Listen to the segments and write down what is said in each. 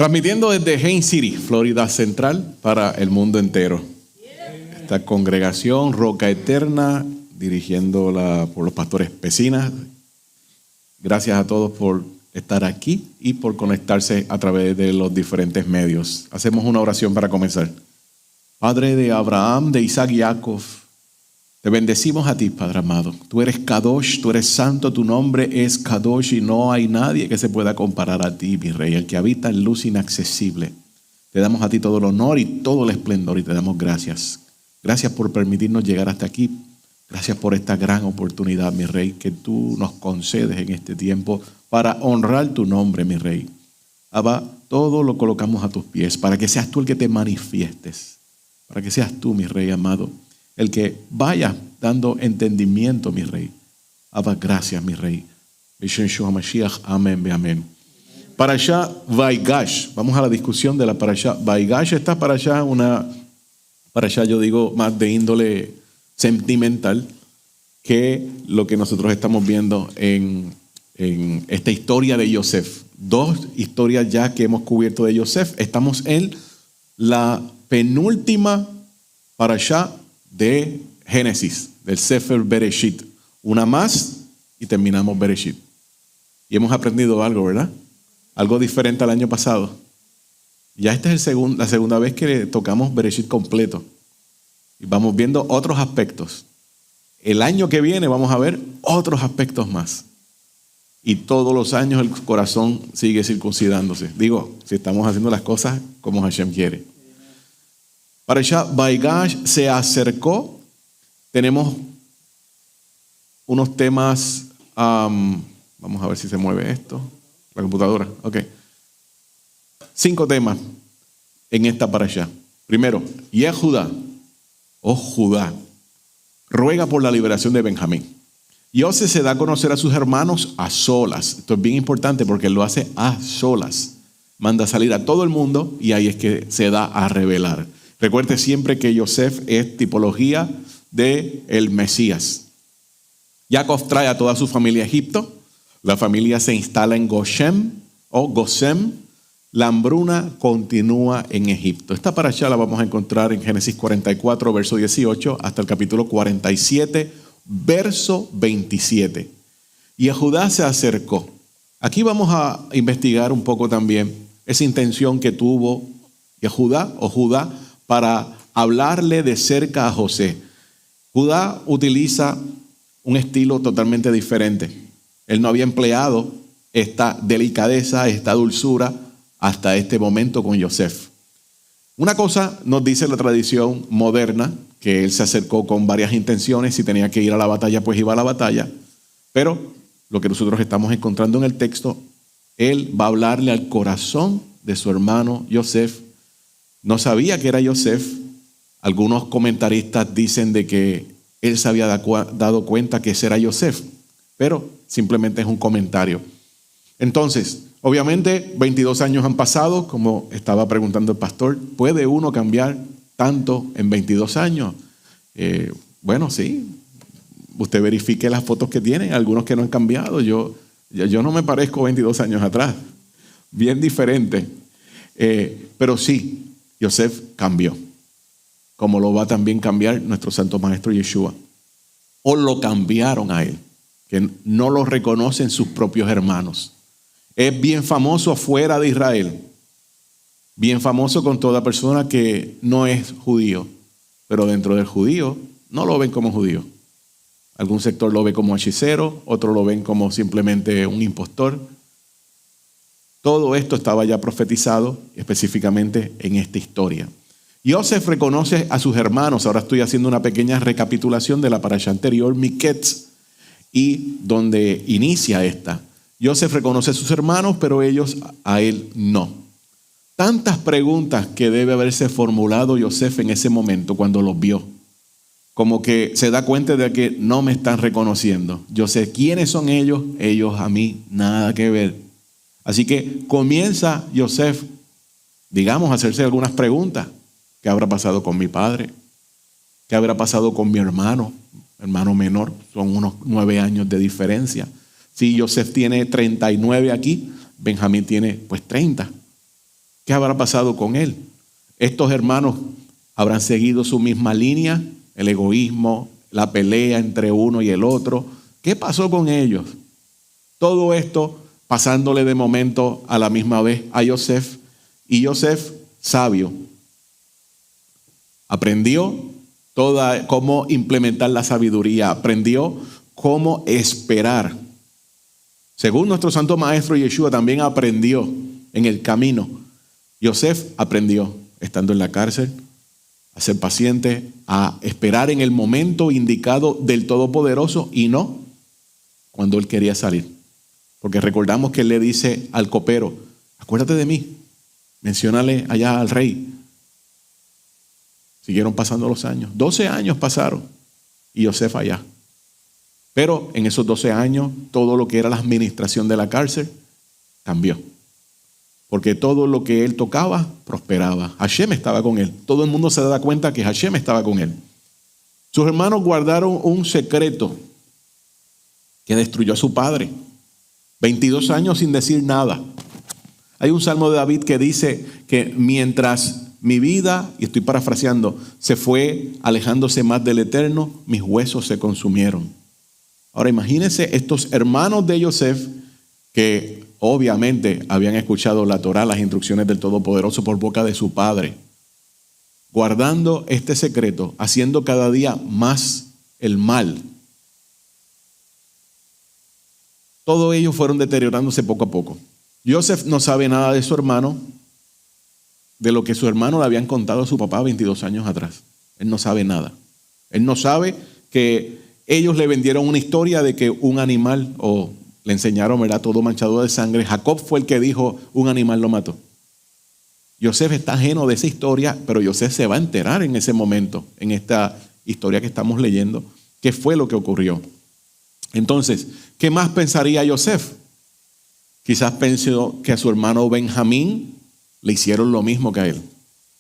Transmitiendo desde Haines City, Florida Central, para el mundo entero. Esta congregación, Roca Eterna, dirigiéndola por los pastores Pecinas. Gracias a todos por estar aquí y por conectarse a través de los diferentes medios. Hacemos una oración para comenzar. Padre de Abraham, de Isaac y Jacob, te bendecimos a ti, Padre amado. Tú eres Kadosh, tú eres santo, tu nombre es Kadosh y no hay nadie que se pueda comparar a ti, mi Rey, el que habita en luz inaccesible. Te damos a ti todo el honor y todo el esplendor y te damos gracias. Gracias por permitirnos llegar hasta aquí. Gracias por esta gran oportunidad, mi Rey, que tú nos concedes en este tiempo para honrar tu nombre, mi Rey. Abba, todo lo colocamos a tus pies para que seas tú el que te manifiestes, para que seas tú, mi Rey amado, el que vaya dando entendimiento, mi Rey. Abba, gracias, mi Rey. Amén, amén. Parashá Vaigash. Vamos a la discusión de la Parashá Vaigash. Esta Parashá, una Parashá, yo digo, más de índole sentimental que lo que nosotros estamos viendo en esta historia de Yosef. Dos historias ya que hemos cubierto de Yosef. Estamos en la penúltima Parashá de Génesis, del Sefer Bereshit. Una más y terminamos Bereshit. Y hemos aprendido algo, ¿verdad? Algo diferente al año pasado. Ya esta es la segunda vez que tocamos Bereshit completo. Y vamos viendo otros aspectos. El año que viene vamos a ver otros aspectos más. Y todos los años el corazón sigue circuncidándose. Digo, si estamos haciendo las cosas como Hashem quiere. Parashá Vaigash se acercó. Tenemos unos temas. Vamos a ver si se mueve esto. La computadora. Ok. 5 temas en esta parashá. Primero, Yehudá, oh Judá, ruega por la liberación de Benjamín. Yosef se da a conocer a sus hermanos a solas. Esto es bien importante porque él lo hace a solas. Manda a salir a todo el mundo y ahí es que se da a revelar. Recuerde siempre que Yosef es tipología del Mesías. Jacob trae a toda su familia a Egipto. La familia se instala en Goshen o Gosem. La hambruna continúa en Egipto. Esta parashá la vamos a encontrar en Génesis 44, verso 18, hasta el capítulo 47, verso 27. Y a Judá se acercó. Aquí vamos a investigar un poco también esa intención que tuvo Judá o Judá para hablarle de cerca a José. Judá utiliza un estilo totalmente diferente. Él no había empleado esta delicadeza, esta dulzura hasta este momento con Yosef. Una cosa nos dice la tradición moderna, que él se acercó con varias intenciones. Si tenía que ir a la batalla, pues iba a la batalla. Pero lo que nosotros estamos encontrando en el texto, él va a hablarle al corazón de su hermano Yosef. No sabía que era Yosef. Algunos comentaristas dicen de que él se había dado cuenta que ese era Yosef, pero simplemente es un comentario. Entonces, obviamente 22 años han pasado, como estaba preguntando el pastor. ¿Puede uno cambiar tanto en 22 años? Bueno, sí. Usted verifique las fotos que tienen, algunos que no han cambiado. Yo no me parezco 22 años atrás. Bien diferente. Pero sí, Yosef cambió. Como lo va también cambiar nuestro santo maestro Yeshua. O lo cambiaron a él, que no lo reconocen sus propios hermanos. Es bien famoso fuera de Israel. Bien famoso con toda persona que no es judío. Pero dentro del judío no lo ven como judío. Algún sector lo ve como hechicero, otro lo ven como simplemente un impostor. Todo esto estaba ya profetizado específicamente en esta historia. Yosef reconoce a sus hermanos. Ahora estoy haciendo una pequeña recapitulación de la parashá anterior, Miketz, y donde inicia esta. Yosef reconoce a sus hermanos, pero ellos a él no. Tantas preguntas que debe haberse formulado Yosef en ese momento cuando los vio. Como que se da cuenta de que no me están reconociendo. Yo sé quiénes son ellos, ellos a mí nada que ver. Así que comienza Yosef, digamos, a hacerse algunas preguntas. ¿Qué habrá pasado con mi padre? ¿Qué habrá pasado con mi hermano menor? Son unos 9 años de diferencia. Si Yosef tiene 39 aquí, Benjamín tiene pues 30. ¿Qué habrá pasado con él? Estos hermanos habrán seguido su misma línea, el egoísmo, la pelea entre uno y el otro. ¿Qué pasó con ellos? Todo esto pasándole de momento a la misma vez a Yosef. Y Yosef, sabio, aprendió cómo implementar la sabiduría, aprendió cómo esperar. Según nuestro santo maestro Yeshua también aprendió en el camino. Yosef aprendió, estando en la cárcel, a ser paciente, a esperar en el momento indicado del Todopoderoso y no cuando él quería salir. Porque recordamos que él le dice al copero, acuérdate de mí, menciónale allá al rey. Siguieron pasando los años, 12 años pasaron y Yosef allá. Pero en esos 12 años, todo lo que era la administración de la cárcel cambió. Porque todo lo que él tocaba, prosperaba. Hashem estaba con él. Todo el mundo se da cuenta que Hashem estaba con él. Sus hermanos guardaron un secreto que destruyó a su padre. 22 años sin decir nada. Hay un salmo de David que dice que mientras mi vida, y estoy parafraseando, se fue alejándose más del Eterno, mis huesos se consumieron. Ahora imagínense estos hermanos de Yosef que obviamente habían escuchado la Torá, las instrucciones del Todopoderoso por boca de su padre, guardando este secreto, haciendo cada día más el mal. Todos ellos fueron deteriorándose poco a poco. Yosef no sabe nada de su hermano, de lo que su hermano le habían contado a su papá 22 años atrás. Él no sabe nada. Él no sabe que ellos le vendieron una historia de que un animal, o le enseñaron, ¿verdad?, todo manchado de sangre. Jacob fue el que dijo, un animal lo mató. Yosef está ajeno de esa historia, pero Yosef se va a enterar en ese momento, en esta historia que estamos leyendo, qué fue lo que ocurrió. Entonces, ¿qué más pensaría Yosef? Quizás pensó que a su hermano Benjamín le hicieron lo mismo que a él.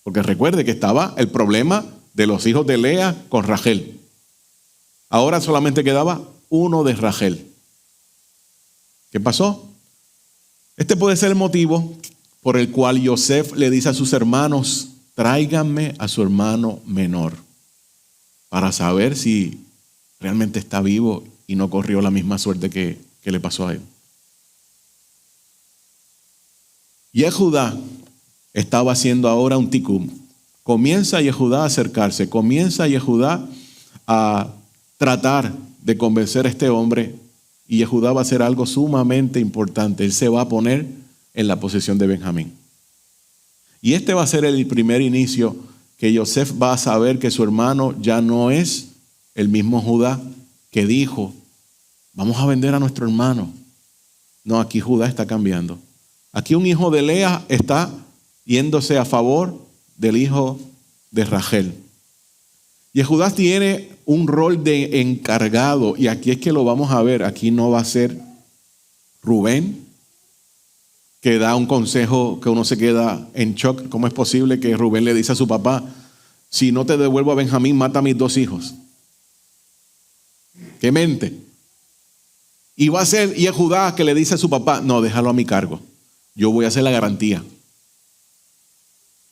Porque recuerde que estaba el problema de los hijos de Lea con Rachel. Ahora solamente quedaba uno de Rachel. ¿Qué pasó? Este puede ser el motivo por el cual Yosef le dice a sus hermanos, tráiganme a su hermano menor, para saber si realmente está vivo y no corrió la misma suerte que le pasó a él. Yehudá estaba haciendo ahora un tikum. Comienza Yehudá a acercarse, comienza Yehudá a tratar de convencer a este hombre, y Yehudá va a hacer algo sumamente importante. Él se va a poner en la posición de Benjamín. Y este va a ser el primer inicio que Yosef va a saber que su hermano ya no es el mismo Judá que dijo, vamos a vender a nuestro hermano. No, aquí Judá está cambiando. Aquí un hijo de Lea está yéndose a favor del hijo de Rachel. Yehudá tiene un rol de encargado, y aquí es que lo vamos a ver. Aquí no va a ser Rubén, que da un consejo que uno se queda en shock. ¿Cómo es posible que Rubén le dice a su papá, si no te devuelvo a Benjamín, mata a mis 2 hijos? ¿Qué mente? Y va a ser Yehudá que le dice a su papá, no, déjalo a mi cargo, yo voy a hacer la garantía.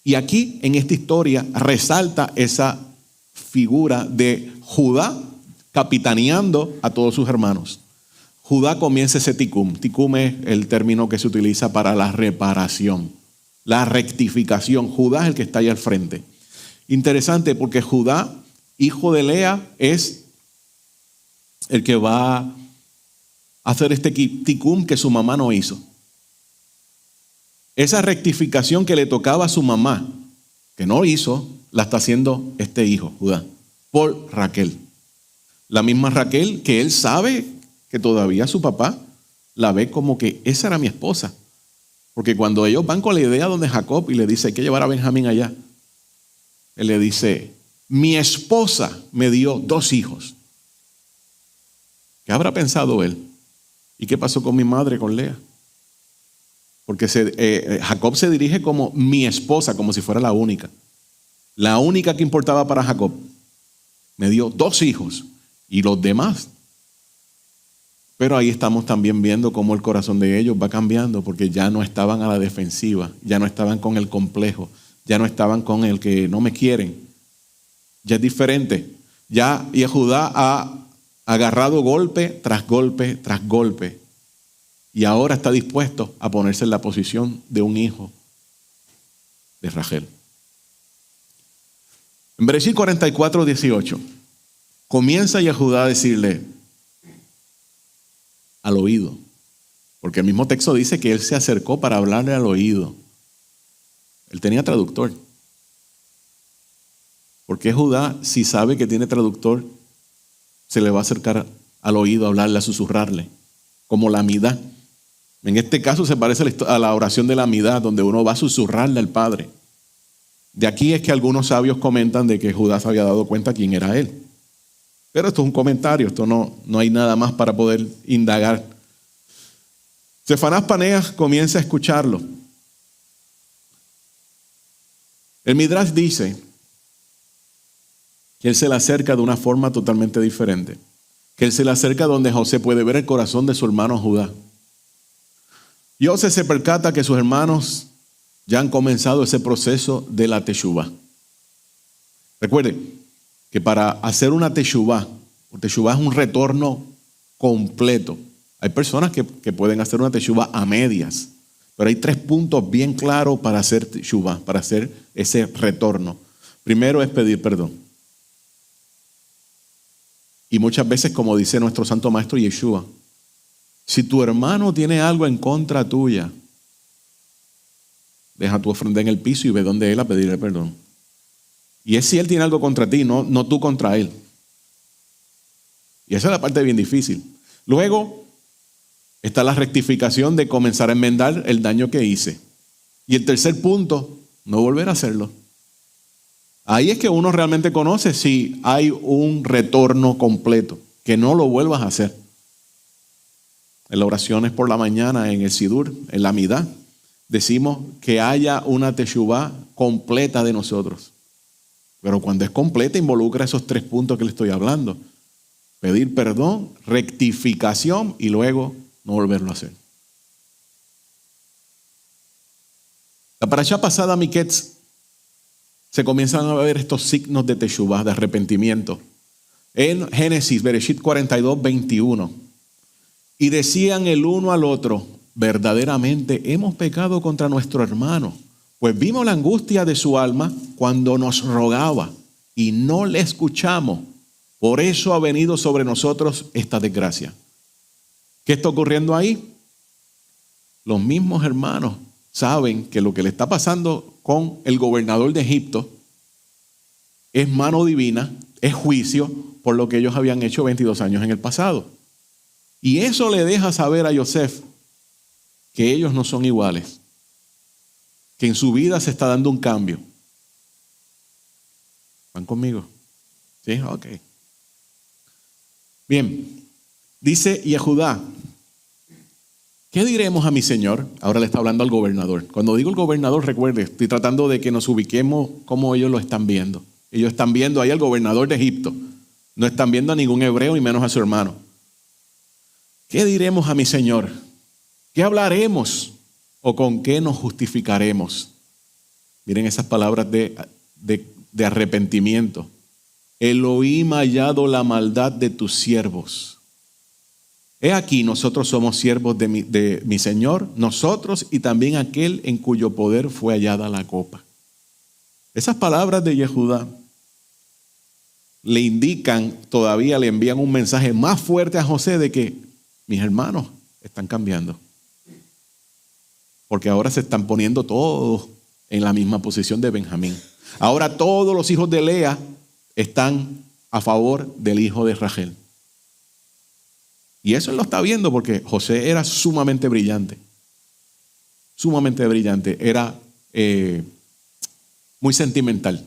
Y aquí en esta historia resalta esa figura de Judá capitaneando a todos sus hermanos. Judá comienza ese tikum. Tikum es el término que se utiliza para la reparación, la rectificación. Judá es el que está ahí al frente. Interesante porque Judá, hijo de Lea, es el que va a hacer este tikum que su mamá no hizo. Esa rectificación que le tocaba a su mamá, que no hizo, la está haciendo este hijo, Judá, por Raquel. La misma Raquel que él sabe que todavía su papá la ve como que esa era mi esposa. Porque cuando ellos van con la idea donde Jacob y le dice, hay que llevar a Benjamín allá, él le dice, mi esposa me dio 2 hijos. ¿Qué habrá pensado él? ¿Y qué pasó con mi madre, con Lea? Porque Jacob se dirige como mi esposa, como si fuera la única. La única que importaba para Jacob. Me dio 2 hijos. Y los demás, Pero ahí estamos también viendo cómo el corazón de ellos va cambiando, porque ya no estaban a la defensiva, ya no estaban con el complejo, ya no estaban con el que no me quieren. Ya es diferente. Ya Judá ha agarrado golpe tras golpe tras golpe. Y ahora está dispuesto a ponerse en la posición de un hijo de Rachel. En Bereshit 44, 18, comienza Judá a decirle al oído, porque el mismo texto dice que él se acercó para hablarle al oído. Él tenía traductor. ¿Por qué Judá, si sabe que tiene traductor, se le va a acercar al oído, a hablarle, a susurrarle? Como la amidad. En este caso se parece a la oración de la amidad, donde uno va a susurrarle al Padre. De aquí es que algunos sabios comentan de que Judá se había dado cuenta quién era él. Pero esto es un comentario, esto no hay nada más para poder indagar. Sefanás Paneas comienza a escucharlo. El Midrash dice que él se le acerca de una forma totalmente diferente. Que él se le acerca donde José puede ver el corazón de su hermano Judá. Y José se percata que sus hermanos ya han comenzado ese proceso de la teshuvá. Recuerde que para hacer una teshuvá es un retorno completo. Hay personas que pueden hacer una teshuvá a medias, pero hay 3 puntos bien claros para hacer teshuvá, para hacer ese retorno. Primero es pedir perdón. Y muchas veces, como dice nuestro santo maestro Yeshua, si tu hermano tiene algo en contra tuya, deja tu ofrenda en el piso y ve donde él a pedirle perdón. Y es si él tiene algo contra ti, no tú contra él. Y esa es la parte bien difícil. Luego está la rectificación de comenzar a enmendar el daño que hice. Y el tercer punto, no volver a hacerlo. Ahí es que uno realmente conoce si hay un retorno completo, que no lo vuelvas a hacer. En las oraciones por la mañana, en el Sidur, en la Amidá, decimos que haya una teshuvá completa de nosotros. Pero cuando es completa involucra esos 3 puntos que le estoy hablando. Pedir perdón, rectificación y luego no volverlo a hacer. La parashá pasada, Miketz, se comienzan a ver estos signos de teshuvá, de arrepentimiento. En Génesis, Bereshit 42, 21. Y decían el uno al otro, verdaderamente hemos pecado contra nuestro hermano, pues vimos la angustia de su alma cuando nos rogaba y no le escuchamos. Por eso ha venido sobre nosotros esta desgracia. ¿Qué está ocurriendo ahí? Los mismos hermanos saben que lo que le está pasando con el gobernador de Egipto es mano divina, es juicio por lo que ellos habían hecho 22 años en el pasado. Y eso le deja saber a Yosef que ellos no son iguales, que en su vida se está dando un cambio. ¿Van conmigo? ¿Sí? Ok. Bien, dice Judá, ¿qué diremos a mi señor? Ahora le está hablando al gobernador. Cuando digo el gobernador, recuerde, estoy tratando de que nos ubiquemos como ellos lo están viendo. Ellos están viendo ahí al gobernador de Egipto. No están viendo a ningún hebreo y menos a su hermano. ¿Qué diremos a mi señor? ¿Qué hablaremos? ¿O con qué nos justificaremos? Miren esas palabras de arrepentimiento. Elohim ha hallado la maldad de tus siervos. He aquí, nosotros somos siervos de mi Señor, nosotros y también aquel en cuyo poder fue hallada la copa. Esas palabras de Judá le indican, todavía le envían un mensaje más fuerte a José de que mis hermanos están cambiando. Porque ahora se están poniendo todos en la misma posición de Benjamín. Ahora todos los hijos de Lea están a favor del hijo de Rachel. Y eso él lo está viendo porque José era sumamente brillante. Sumamente brillante. Era muy sentimental.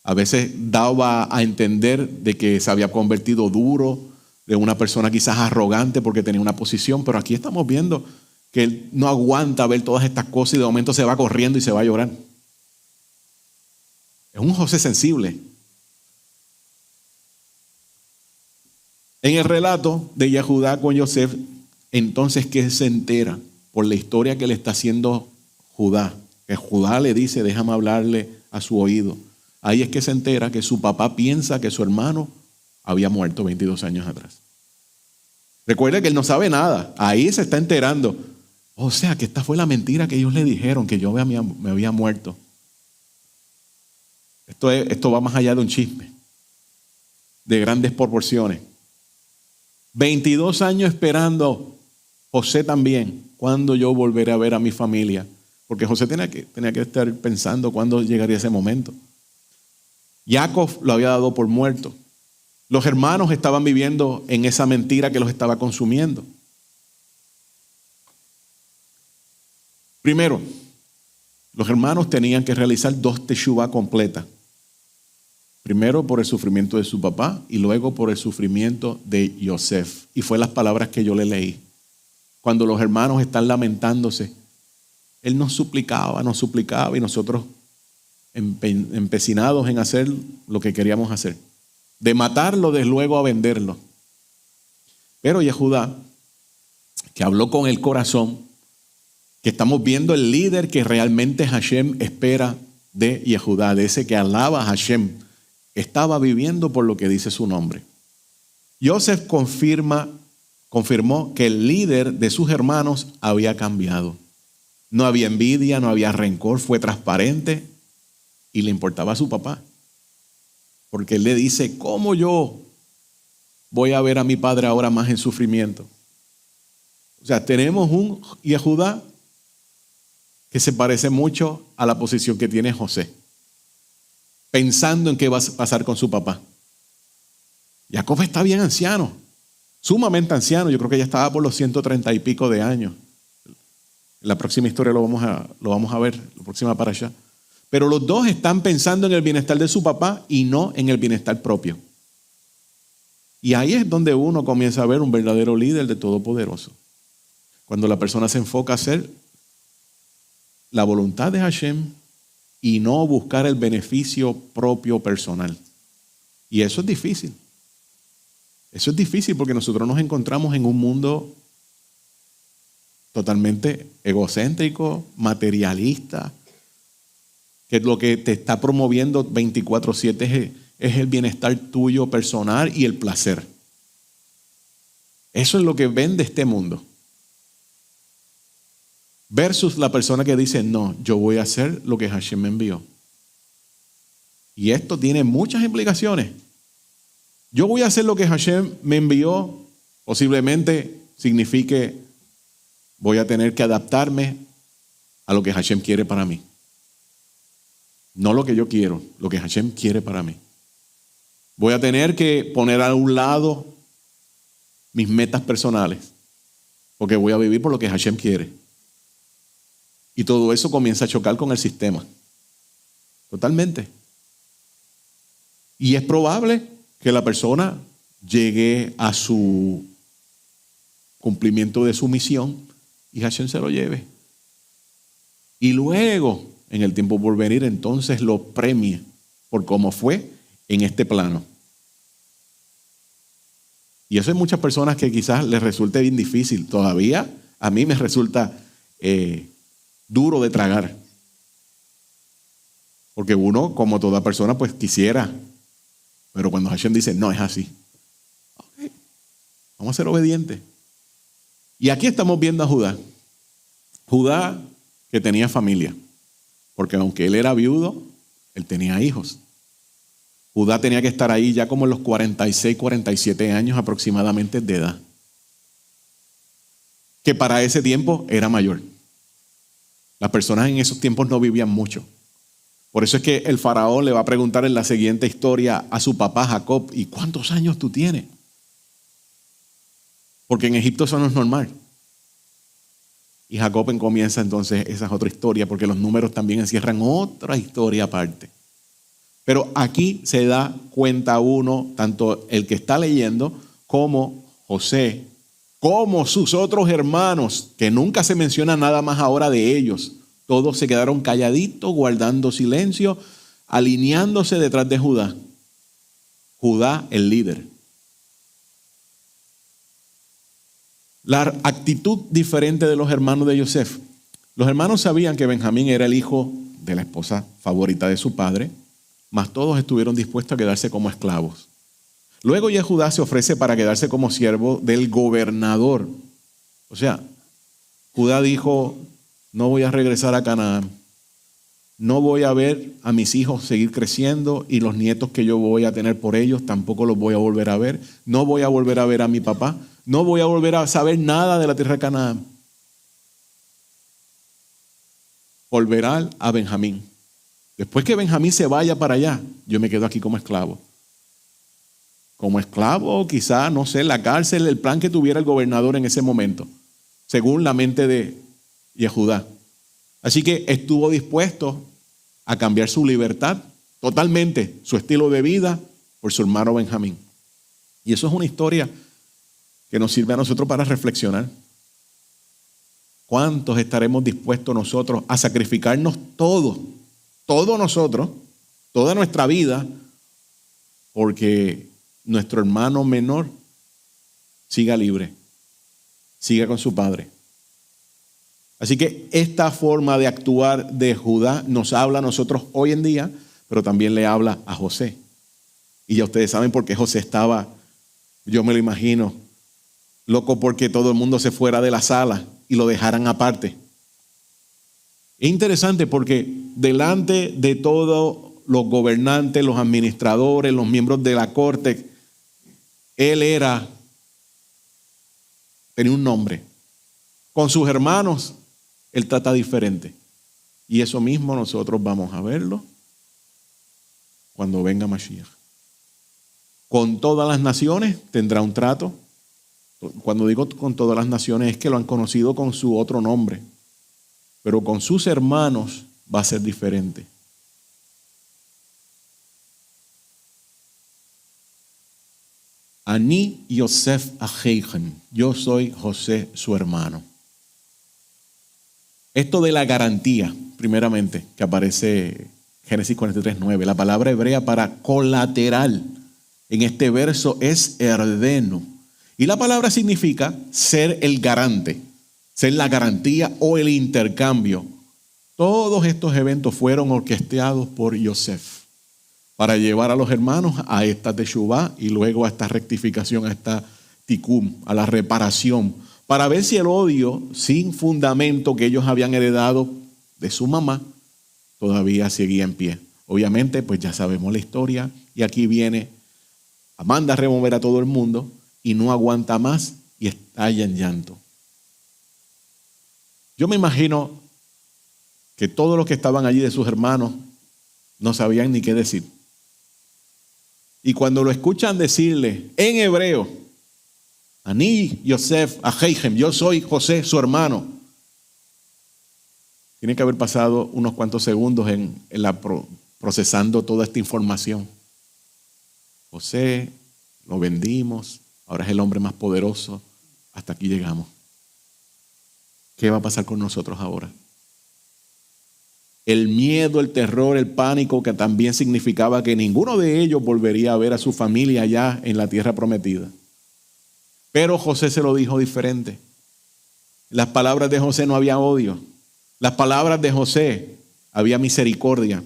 A veces daba a entender de que se había convertido duro, de una persona quizás arrogante porque tenía una posición, pero aquí estamos viendo que él no aguanta ver todas estas cosas y de momento se va corriendo y se va a llorar. Es un José sensible. En el relato de Yehudá con Yosef, entonces que se entera por la historia que le está haciendo Judá, que Judá le dice, déjame hablarle a su oído. Ahí es que se entera que su papá piensa que su hermano había muerto 22 años atrás. Recuerda que él no sabe nada, ahí se está enterando. O sea, que esta fue la mentira que ellos le dijeron, que yo me había muerto. Esto va más allá de un chisme, de grandes proporciones. 22 años esperando, José también, cuándo yo volveré a ver a mi familia. Porque José tenía que estar pensando cuándo llegaría ese momento. Jacob lo había dado por muerto. Los hermanos estaban viviendo en esa mentira que los estaba consumiendo. Primero, los hermanos tenían que realizar 2 teshuvá completas. Primero por el sufrimiento de su papá y luego por el sufrimiento de Yosef. Y fue las palabras que yo le leí. Cuando los hermanos están lamentándose, él nos suplicaba y nosotros empecinados en hacer lo que queríamos hacer. De matarlo, de luego a venderlo. Pero Yehudá, que habló con el corazón, que estamos viendo el líder que realmente Hashem espera de Yehudá, de ese que alaba a Hashem, estaba viviendo por lo que dice su nombre. Yosef confirmó que el líder de sus hermanos había cambiado. No había envidia, no había rencor, fue transparente y le importaba a su papá. Porque él le dice, ¿cómo yo voy a ver a mi padre ahora más en sufrimiento? O sea, tenemos un Yehudá que se parece mucho a la posición que tiene José, pensando en qué va a pasar con su papá. Jacob está bien anciano, sumamente anciano. Yo creo que ya estaba por los 130 y pico de años. En la próxima historia lo vamos a ver, la próxima para allá. Pero los dos están pensando en el bienestar de su papá y no en el bienestar propio. Y ahí es donde uno comienza a ver un verdadero líder de Todopoderoso. Cuando la persona se enfoca a hacer la voluntad de Hashem y no buscar el beneficio propio personal. Y eso es difícil. Eso es difícil porque nosotros nos encontramos en un mundo totalmente egocéntrico, materialista, que lo que te está promoviendo 24/7 es el bienestar tuyo personal y el placer. Eso es lo que vende este mundo. Versus la persona que dice, no, yo voy a hacer lo que Hashem me envió. Y esto tiene muchas implicaciones. Yo voy a hacer lo que Hashem me envió, posiblemente signifique voy a tener que adaptarme a lo que Hashem quiere para mí. No lo que yo quiero, lo que Hashem quiere para mí. Voy a tener que poner a un lado mis metas personales, porque voy a vivir por lo que Hashem quiere. Y todo eso comienza a chocar con el sistema. Totalmente. Y es probable que la persona llegue a su cumplimiento de su misión y Hashem se lo lleve. Y luego, en el tiempo por venir, entonces lo premie por cómo fue en este plano. Y eso hay muchas personas que quizás les resulte bien difícil. Todavía a mí me resulta duro de tragar. Porque uno, como toda persona, pues quisiera. Pero cuando Hashem dice, no, es así. Okay, vamos a ser obedientes. Y aquí estamos viendo a Judá. Judá que tenía familia. Porque aunque él era viudo, él tenía hijos. Judá tenía que estar ahí ya como en los 46, 47 años aproximadamente de edad. Que para ese tiempo era mayor. Las personas en esos tiempos no vivían mucho. Por eso es que el faraón le va a preguntar en la siguiente historia a su papá Jacob, ¿y cuántos años tú tienes? Porque en Egipto eso no es normal. Y Jacob comienza entonces, esa es otra historia, porque los números también encierran otra historia aparte. Pero aquí se da cuenta uno, tanto el que está leyendo como José, como sus otros hermanos, que nunca se menciona nada más ahora de ellos. Todos se quedaron calladitos, guardando silencio, alineándose detrás de Judá. Judá, el líder. La actitud diferente de los hermanos de Yosef. Los hermanos sabían que Benjamín era el hijo de la esposa favorita de su padre, mas todos estuvieron dispuestos a quedarse como esclavos. Luego Judá se ofrece para quedarse como siervo del gobernador. O sea, Judá dijo, no voy a regresar a Canaán. No voy a ver a mis hijos seguir creciendo y los nietos que yo voy a tener por ellos tampoco los voy a volver a ver. No voy a volver a ver a mi papá. No voy a volver a saber nada de la tierra de Canaán. Volverá a Benjamín. Después que Benjamín se vaya para allá, yo me quedo aquí como esclavo. Como esclavo, quizá, no sé, en la cárcel, el plan que tuviera el gobernador en ese momento, según la mente de Judá. Así que estuvo dispuesto a cambiar su libertad totalmente, su estilo de vida, por su hermano Benjamín. Y eso es una historia que nos sirve a nosotros para reflexionar. ¿Cuántos estaremos dispuestos nosotros a sacrificarnos todos nosotros, toda nuestra vida, porque nuestro hermano menor siga libre, siga con su padre? Así que esta forma de actuar de Judá nos habla a nosotros hoy en día, pero también le habla a José. Y ya ustedes saben por qué José estaba, yo me lo imagino, loco porque todo el mundo se fuera de la sala y lo dejaran aparte. Es interesante porque delante de todos los gobernantes, los administradores, los miembros de la corte, él tenía un nombre. Con sus hermanos, él trata diferente. Y eso mismo nosotros vamos a verlo cuando venga Mashiach. Con todas las naciones tendrá un trato. Cuando digo con todas las naciones es que lo han conocido con su otro nombre. Pero con sus hermanos va a ser diferente. Ani Yosef Acheichem. Yo soy José, su hermano. Esto de la garantía, primeramente, que aparece Génesis 43:9. La palabra hebrea para colateral en este verso es herdeno. Y la palabra significa ser el garante, ser la garantía o el intercambio. Todos estos eventos fueron orquestados por Yosef para llevar a los hermanos a esta teshuvá y luego a esta rectificación, a esta tikum, a la reparación, para ver si el odio sin fundamento que ellos habían heredado de su mamá todavía seguía en pie. Obviamente, pues ya sabemos la historia y aquí viene, manda a remover a todo el mundo y no aguanta más y estalla en llanto. Yo me imagino que todos los que estaban allí de sus hermanos no sabían ni qué decir. Y cuando lo escuchan decirle en hebreo, Ani Yosef Acheichem, yo soy José, su hermano. Tiene que haber pasado unos cuantos segundos procesando toda esta información. José, lo vendimos, ahora es el hombre más poderoso, hasta aquí llegamos. ¿Qué va a pasar con nosotros ahora? El miedo, el terror, el pánico, que también significaba que ninguno de ellos volvería a ver a su familia allá en la tierra prometida. Pero José se lo dijo diferente. En las palabras de José no había odio. Las palabras de José había misericordia.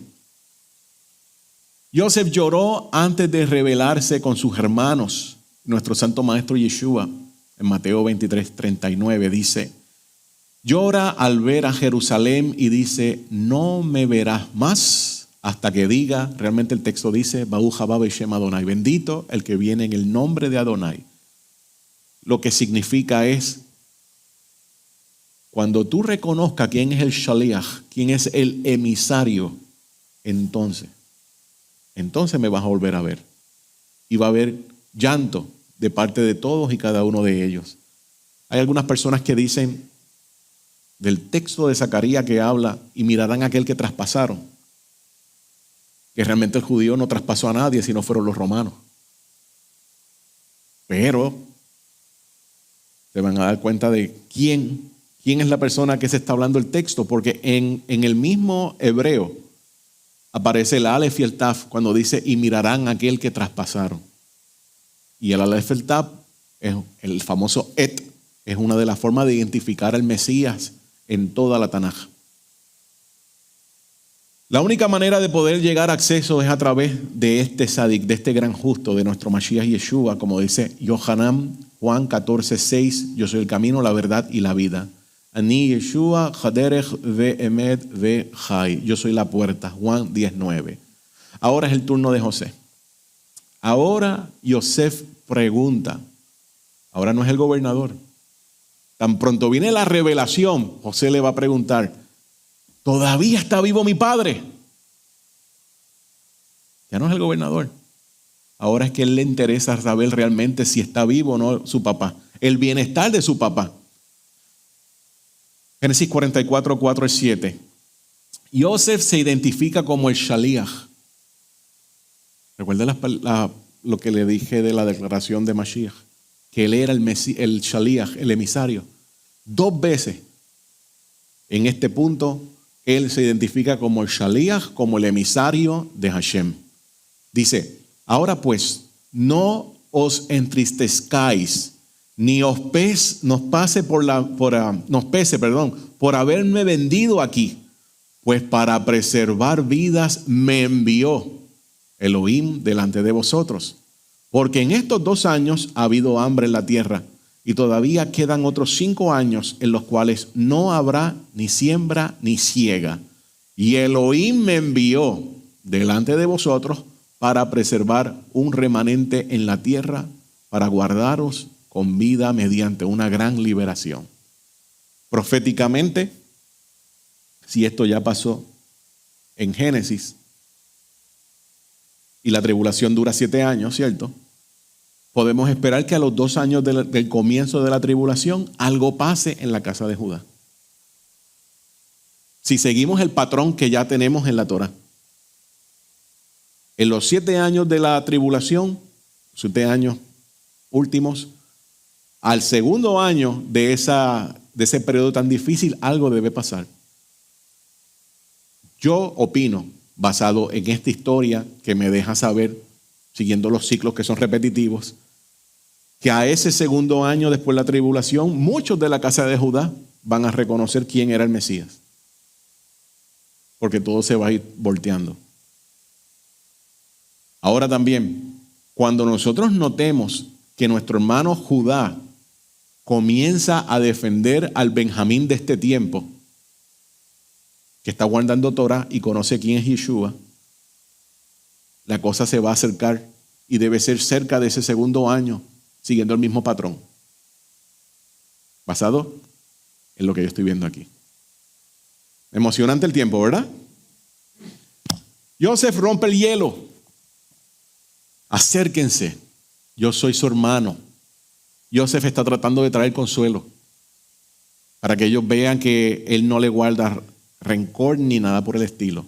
Yosef lloró antes de rebelarse con sus hermanos. Nuestro santo maestro Yeshua, en Mateo 23:39, dice, llora al ver a Jerusalén y dice, no me verás más hasta que diga, realmente el texto dice, Baruch haba b'shem Adonai, bendito el que viene en el nombre de Adonai. Lo que significa es, cuando tú reconozcas quién es el shaliach, quién es el emisario, entonces me vas a volver a ver. Y va a haber llanto de parte de todos y cada uno de ellos. Hay algunas personas que dicen del texto de Zacarías que habla y mirarán a aquel que traspasaron, que realmente el judío no traspasó a nadie sino fueron los romanos. Pero se van a dar cuenta de quién es la persona que se está hablando el texto, porque en el mismo hebreo aparece el Aleph y el Taf cuando dice y mirarán a aquel que traspasaron. Y el Aleph y el Taf es el famoso Et, Es una de las formas de identificar al Mesías en toda la Tanaj. La única manera de poder llegar a acceso es a través de este Sadik, de este gran justo, de nuestro Mashiach Yeshua, como dice Yohanan, Juan 14:6, yo soy el camino, la verdad y la vida. Ani Yeshua, Haderech ve'emet ve'chai, yo soy la puerta, Juan 10:9. Ahora es el turno de José. Ahora Yosef pregunta, ahora no es el gobernador. Tan pronto viene la revelación, José le va a preguntar, ¿todavía está vivo mi padre? Ya no es el gobernador. Ahora es que a él le interesa saber realmente si está vivo o no su papá. El bienestar de su papá. Génesis 44, 4 al 7. Yosef se identifica como el Shaliach. Recuerda lo que le dije de la declaración de Mashiach. Que él era el Shaliach, el emisario. 2 veces en este punto él se identifica como el Shaliach, como el emisario de Hashem. Dice, ahora pues, no os entristezcáis, ni nos pese por haberme vendido aquí, pues para preservar vidas me envió Elohim delante de vosotros. Porque en estos 2 años ha habido hambre en la tierra, y todavía quedan otros 5 años en los cuales no habrá ni siembra ni siega. Y Elohim me envió delante de vosotros para preservar un remanente en la tierra, para guardaros con vida mediante una gran liberación. Proféticamente, si esto ya pasó en Génesis, y la tribulación dura 7 años, ¿cierto? Podemos esperar que a los 2 años del comienzo de la tribulación algo pase en la casa de Judá. Si seguimos el patrón que ya tenemos en la Torah. En los 7 años de la tribulación, 7 años últimos, al segundo año de ese periodo tan difícil, algo debe pasar. Yo opino, basado en esta historia que me deja saber, siguiendo los ciclos que son repetitivos, que a ese segundo año después de la tribulación, muchos de la casa de Judá van a reconocer quién era el Mesías. Porque todo se va a ir volteando. Ahora también, cuando nosotros notemos que nuestro hermano Judá comienza a defender al Benjamín de este tiempo, que está guardando Torah y conoce quién es Yeshua, la cosa se va a acercar y debe ser cerca de ese segundo año, siguiendo el mismo patrón, basado en lo que yo estoy viendo aquí. Emocionante el tiempo, ¿verdad? Yosef rompe el hielo. Acérquense, yo soy su hermano. Yosef está tratando de traer consuelo para que ellos vean que él no le guarda rencor ni nada por el estilo.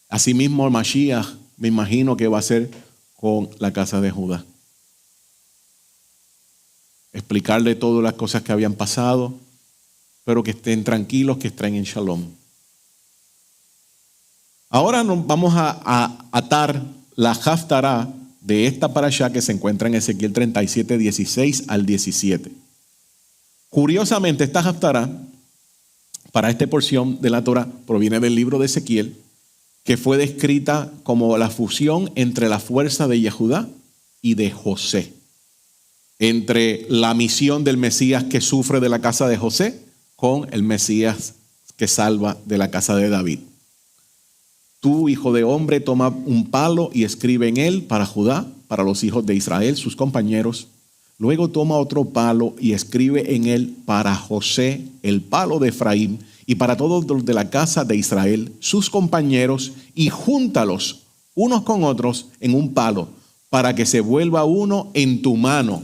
Asimismo, el Mashiach, me imagino que va a ser con la casa de Judá. Explicarle todas las cosas que habían pasado, pero que estén tranquilos, que estén en shalom. Ahora nos vamos a atar la haftará de esta parashá que se encuentra en Ezequiel 37, 16 al 17. Curiosamente, esta haftará, para esta porción de la Torah, proviene del libro de Ezequiel, que fue descrita como la fusión entre la fuerza de Yehudá y de José. Entre la misión del Mesías que sufre de la casa de José con el Mesías que salva de la casa de David. Tú, hijo de hombre, toma un palo y escribe en él para Judá, para los hijos de Israel, sus compañeros. Luego toma otro palo y escribe en él para José, el palo de Efraín, y para todos los de la casa de Israel, sus compañeros, y júntalos unos con otros en un palo, para que se vuelva uno en tu mano.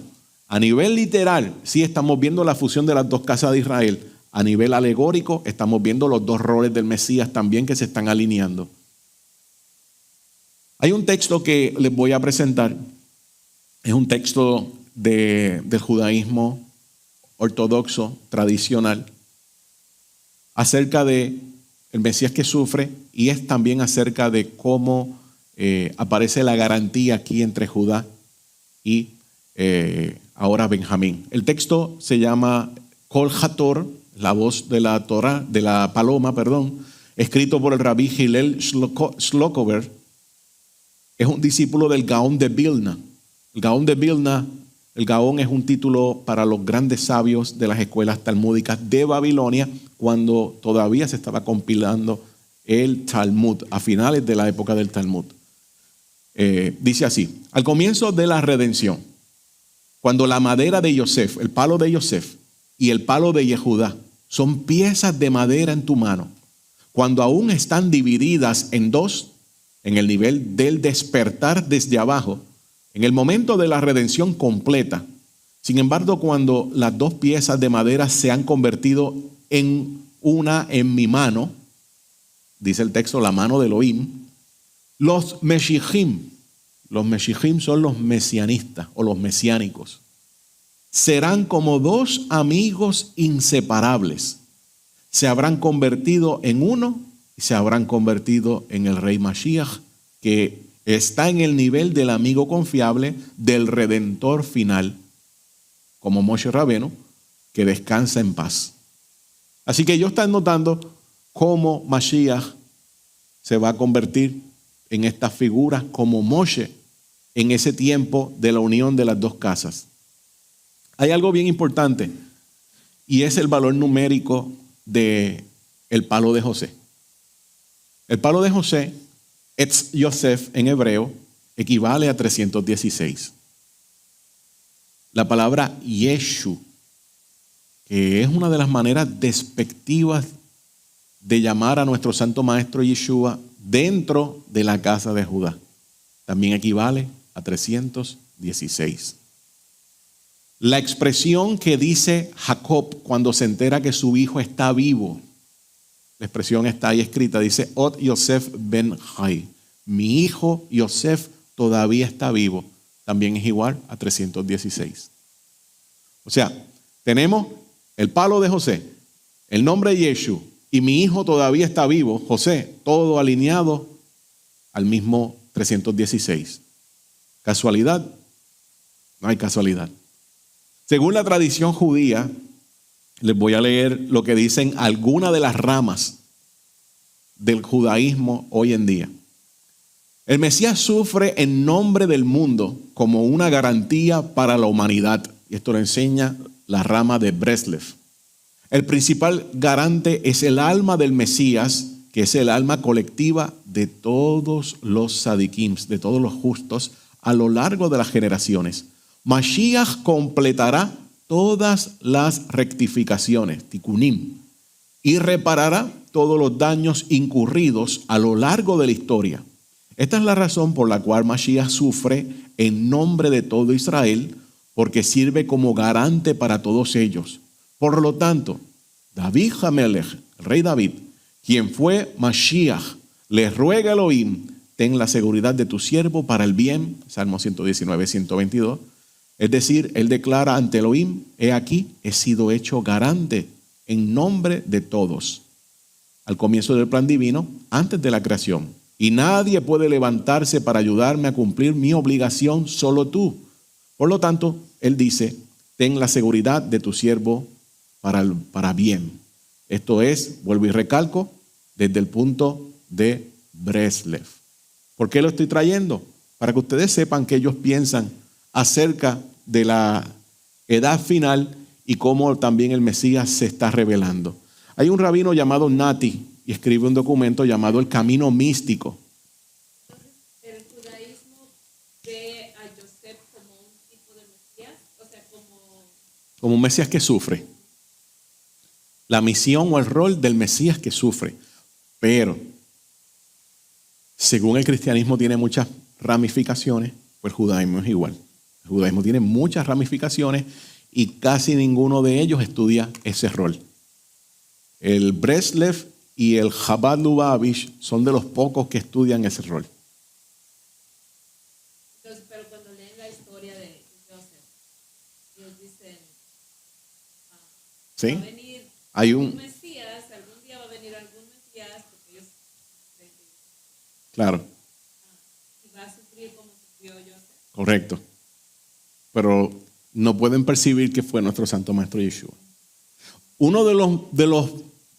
A nivel literal, sí estamos viendo la fusión de las 2 casas de Israel. A nivel alegórico, estamos viendo los 2 roles del Mesías también que se están alineando. Hay un texto que les voy a presentar. Es un texto del judaísmo ortodoxo, tradicional, acerca de el Mesías que sufre, y es también acerca de cómo aparece la garantía aquí entre Judá y ahora Benjamín. El texto se llama Kol Hator, la voz de la Torah, de la paloma, perdón, escrito por el rabí Hillel Shlokover. Es un discípulo del Gaón de Vilna. El Gaón de Vilna, el Gaón es un título para los grandes sabios de las escuelas talmúdicas de Babilonia, cuando todavía se estaba compilando el Talmud, a finales de la época del Talmud. Dice así: al comienzo de la redención, cuando la madera de Yosef, el palo de Yosef y el palo de Yehudá son piezas de madera en tu mano, cuando aún están divididas en dos, en el nivel del despertar desde abajo, en el momento de la redención completa. Sin embargo, cuando las dos piezas de madera se han convertido en una en mi mano, dice el texto, la mano de Elohim, los Meshijim son los mesianistas o los mesiánicos, serán como dos amigos inseparables. Se habrán convertido en uno y se habrán convertido en el rey Mashiach, que está en el nivel del amigo confiable, del redentor final, como Moshe Rabenu, que descansa en paz. Así que ellos están notando cómo Mashiach se va a convertir en estas figuras como Moshe en ese tiempo de la unión de las dos casas. Hay algo bien importante y es el valor numérico del palo de José. El palo de José, Etz Yosef en hebreo, equivale a 316. La palabra Yeshu, que es una de las maneras despectivas de llamar a nuestro santo maestro Yeshua dentro de la casa de Judá, también equivale a 316. La expresión que dice Jacob cuando se entera que su hijo está vivo, la expresión está ahí escrita, dice Ot Yosef ben Chai, mi hijo Yosef todavía está vivo, también es igual a 316. O sea, tenemos el palo de José, el nombre de Yeshu y mi hijo todavía está vivo, José, todo alineado al mismo 316. ¿Casualidad? No hay casualidad. Según la tradición judía, les voy a leer lo que dicen algunas de las ramas del judaísmo hoy en día. El Mesías sufre en nombre del mundo como una garantía para la humanidad. Y esto lo enseña la rama de Breslev. El principal garante es el alma del Mesías, que es el alma colectiva de todos los sadiquims, de todos los justos, a lo largo de las generaciones. Mashiach completará todas las rectificaciones, tikunim, y reparará todos los daños incurridos a lo largo de la historia. Esta es la razón por la cual Mashiach sufre en nombre de todo Israel, porque sirve como garante para todos ellos. Por lo tanto, David Hamelech, el rey David, quien fue Mashiach, le ruega a Elohim, ten la seguridad de tu siervo para el bien, Salmo 119, 122. Es decir, él declara ante Elohim, he aquí, he sido hecho garante en nombre de todos. Al comienzo del plan divino, antes de la creación. Y nadie puede levantarse para ayudarme a cumplir mi obligación, solo tú. Por lo tanto, él dice, ten la seguridad de tu siervo para bien. Esto es, vuelvo y recalco, desde el punto de Breslev. ¿Por qué lo estoy trayendo? Para que ustedes sepan que ellos piensan acerca de la edad final y cómo también el Mesías se está revelando. Hay un rabino llamado Nati y escribe un documento llamado El Camino Místico. Entonces, ¿el judaísmo ve a Yosef como un tipo de Mesías? O sea, como un Mesías que sufre. La misión o el rol del Mesías que sufre. Pero, según el cristianismo tiene muchas ramificaciones, pues el judaísmo es igual. El judaísmo tiene muchas ramificaciones y casi ninguno de ellos estudia ese rol. El Breslev y el Chabad Lubavitch son de los pocos que estudian ese rol. entonces, pero cuando leen la historia de Joseph, ellos dicen, ¿Sí? va a venir Hay un Mesías, algún día va a venir algún Mesías, porque ellos Claro, y va a sufrir como sufrió Joseph. correcto. pero no pueden percibir que fue nuestro Santo Maestro Yeshua. Uno de los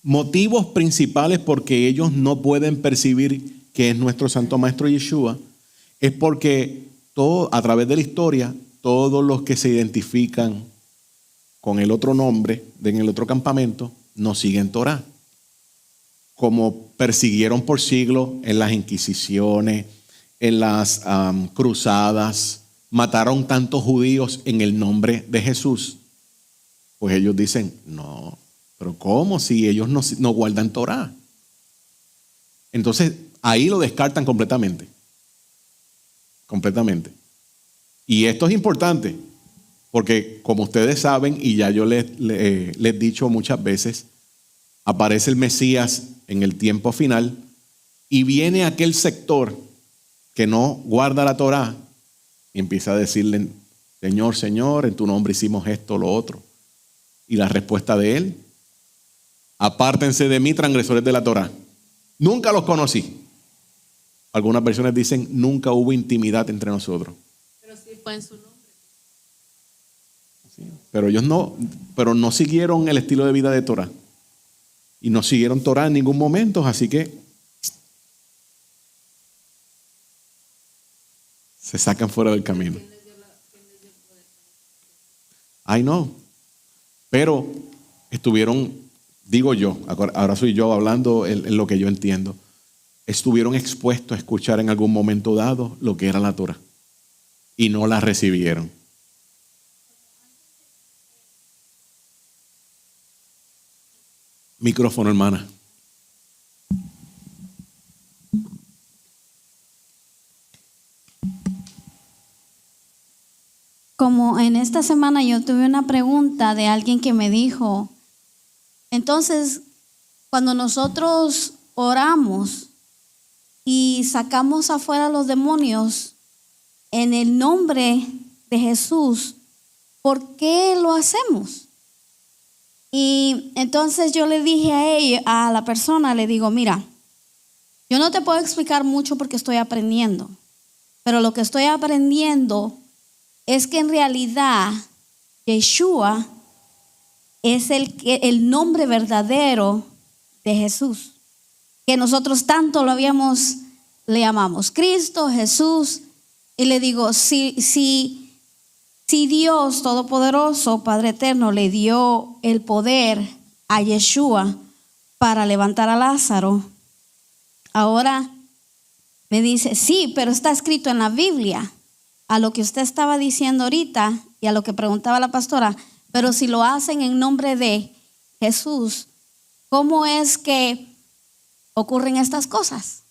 motivos principales por que ellos no pueden percibir que es nuestro Santo Maestro Yeshua es porque a través de la historia, todos los que se identifican con el otro nombre en el otro campamento no siguen Torah. Como persiguieron por siglos en las inquisiciones, en las cruzadas, mataron tantos judíos en el nombre de Jesús, pues ellos dicen, no, pero ¿cómo si ellos no guardan Torah? Entonces ahí lo descartan completamente. Completamente. Y esto es importante, porque como ustedes saben, y ya yo les he dicho muchas veces, aparece el Mesías en el tiempo final y viene aquel sector que no guarda la Torá y empieza a decirle, Señor, Señor, en tu nombre hicimos esto, lo otro. Y la respuesta de él, apártense de mí, transgresores de la Torá. Nunca los conocí. Algunas versiones dicen, nunca hubo intimidad entre nosotros. Pero sí fue en su nombre. Sí, pero ellos no siguieron el estilo de vida de Torá. Y no siguieron Torah en ningún momento, así que se sacan fuera del camino. Ay, no. Pero estuvieron, digo yo, ahora soy yo hablando en lo que yo entiendo, estuvieron expuestos a escuchar en algún momento dado lo que era la Torah y no la recibieron. Micrófono, hermana. Como en esta semana yo tuve una pregunta de alguien que me dijo, entonces, cuando nosotros oramos y sacamos afuera los demonios en el nombre de Jesús, ¿por qué lo hacemos? Y entonces yo le dije a ella, a la persona, le digo, mira, yo no te puedo explicar mucho porque estoy aprendiendo, pero lo que estoy aprendiendo es que en realidad Yeshua es el nombre verdadero de Jesús, que nosotros tanto le llamamos Cristo, Jesús, y le digo, si Dios Todopoderoso, Padre Eterno, le dio el poder a Yeshua para levantar a Lázaro, ahora me dice, sí, pero está escrito en la Biblia. A lo que usted estaba diciendo ahorita y a lo que preguntaba la pastora, pero si lo hacen en nombre de Jesús, ¿cómo es que ocurren estas cosas?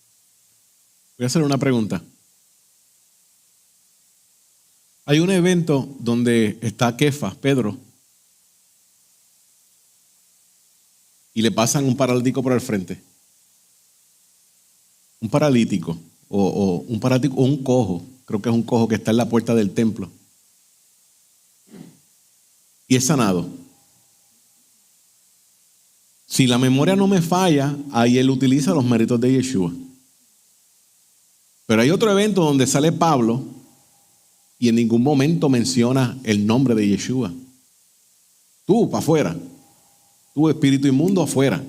Voy a hacer una pregunta. Hay un evento donde está Kefas, Pedro, y le pasan un paralítico por el frente. Un paralítico o un cojo, creo que es un cojo que está en la puerta del templo. Y es sanado. Si la memoria no me falla, ahí él utiliza los méritos de Yeshua. Pero hay otro evento donde sale Pablo y en ningún momento menciona el nombre de Yeshua. Tú, para afuera. Tú, espíritu inmundo, afuera.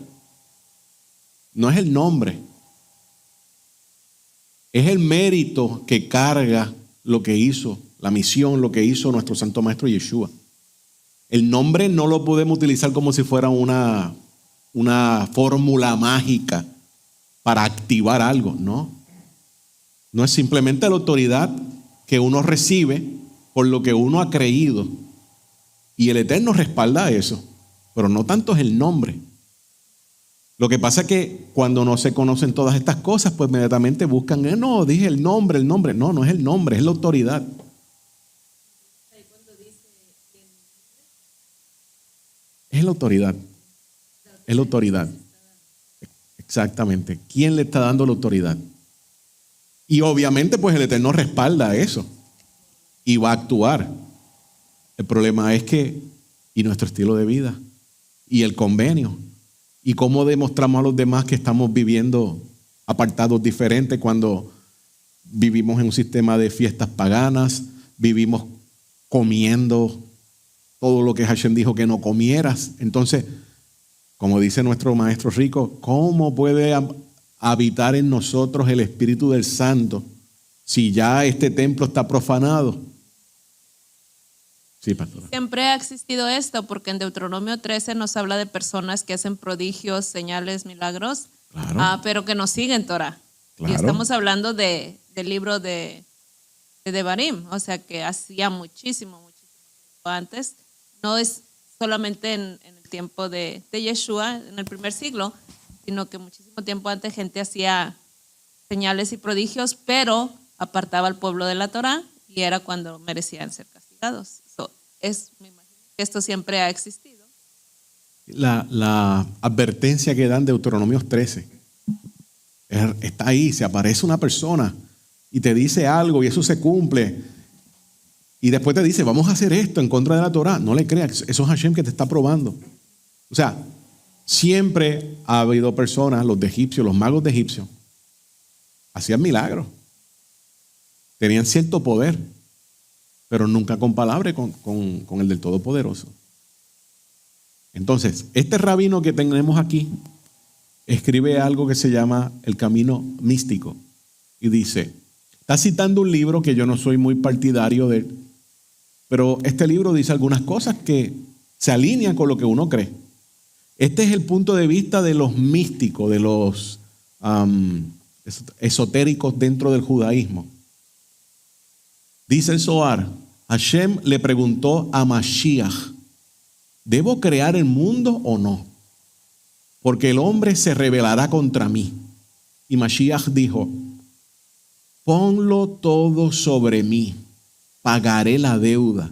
No es el nombre. Es el mérito que carga lo que hizo, la misión, lo que hizo nuestro Santo Maestro Yeshua. El nombre no lo podemos utilizar como si fuera una fórmula mágica para activar algo, no. No es simplemente la autoridad que uno recibe por lo que uno ha creído. Y el Eterno respalda eso, pero no tanto es el nombre. Lo que pasa es que cuando no se conocen todas estas cosas, pues inmediatamente buscan, no, dije el nombre. No, no es el nombre, es la autoridad. Es la autoridad. Es la autoridad. Exactamente. ¿Quién le está dando la autoridad? Y obviamente pues el Eterno respalda eso y va a actuar. El problema es que, y nuestro estilo de vida, y el convenio, y cómo demostramos a los demás que estamos viviendo apartados diferentes cuando vivimos en un sistema de fiestas paganas, vivimos comiendo todo lo que Hashem dijo que no comieras. Entonces, como dice nuestro maestro Rico, ¿cómo puede habitar en nosotros el Espíritu del Santo si ya este templo está profanado? Sí, pastora. Siempre ha existido esto, porque en Deuteronomio 13 nos habla de personas que hacen prodigios, señales, milagros, Claro. pero que no siguen Torah. Claro. Y estamos hablando del libro de Devarim, o sea que hacía muchísimo tiempo antes. No es solamente en el tiempo de Yeshua, en el primer siglo, sino que muchísimo tiempo antes gente hacía señales y prodigios, pero apartaba al pueblo de la Torah y era cuando merecían ser castigados. Me imagino que esto siempre ha existido. La advertencia que dan de Deuteronomio 13 está ahí, se aparece una persona y te dice algo y eso se cumple y después te dice vamos a hacer esto en contra de la Torah. No le creas, eso es Hashem que te está probando. O sea, siempre ha habido personas, los de Egipcio, los magos de Egipcio hacían milagros, tenían cierto poder, pero nunca comparables con el del Todopoderoso. Entonces, este rabino que tenemos aquí escribe algo que se llama el camino místico y dice, está citando un libro que yo no soy muy partidario de él, pero este libro dice algunas cosas que se alinean con lo que uno cree. Este es el punto de vista de los místicos, de los esotéricos dentro del judaísmo. Dice el Zohar, Hashem le preguntó a Mashiach, ¿debo crear el mundo o no? Porque el hombre se rebelará contra mí. Y Mashiach dijo, ponlo todo sobre mí, pagaré la deuda.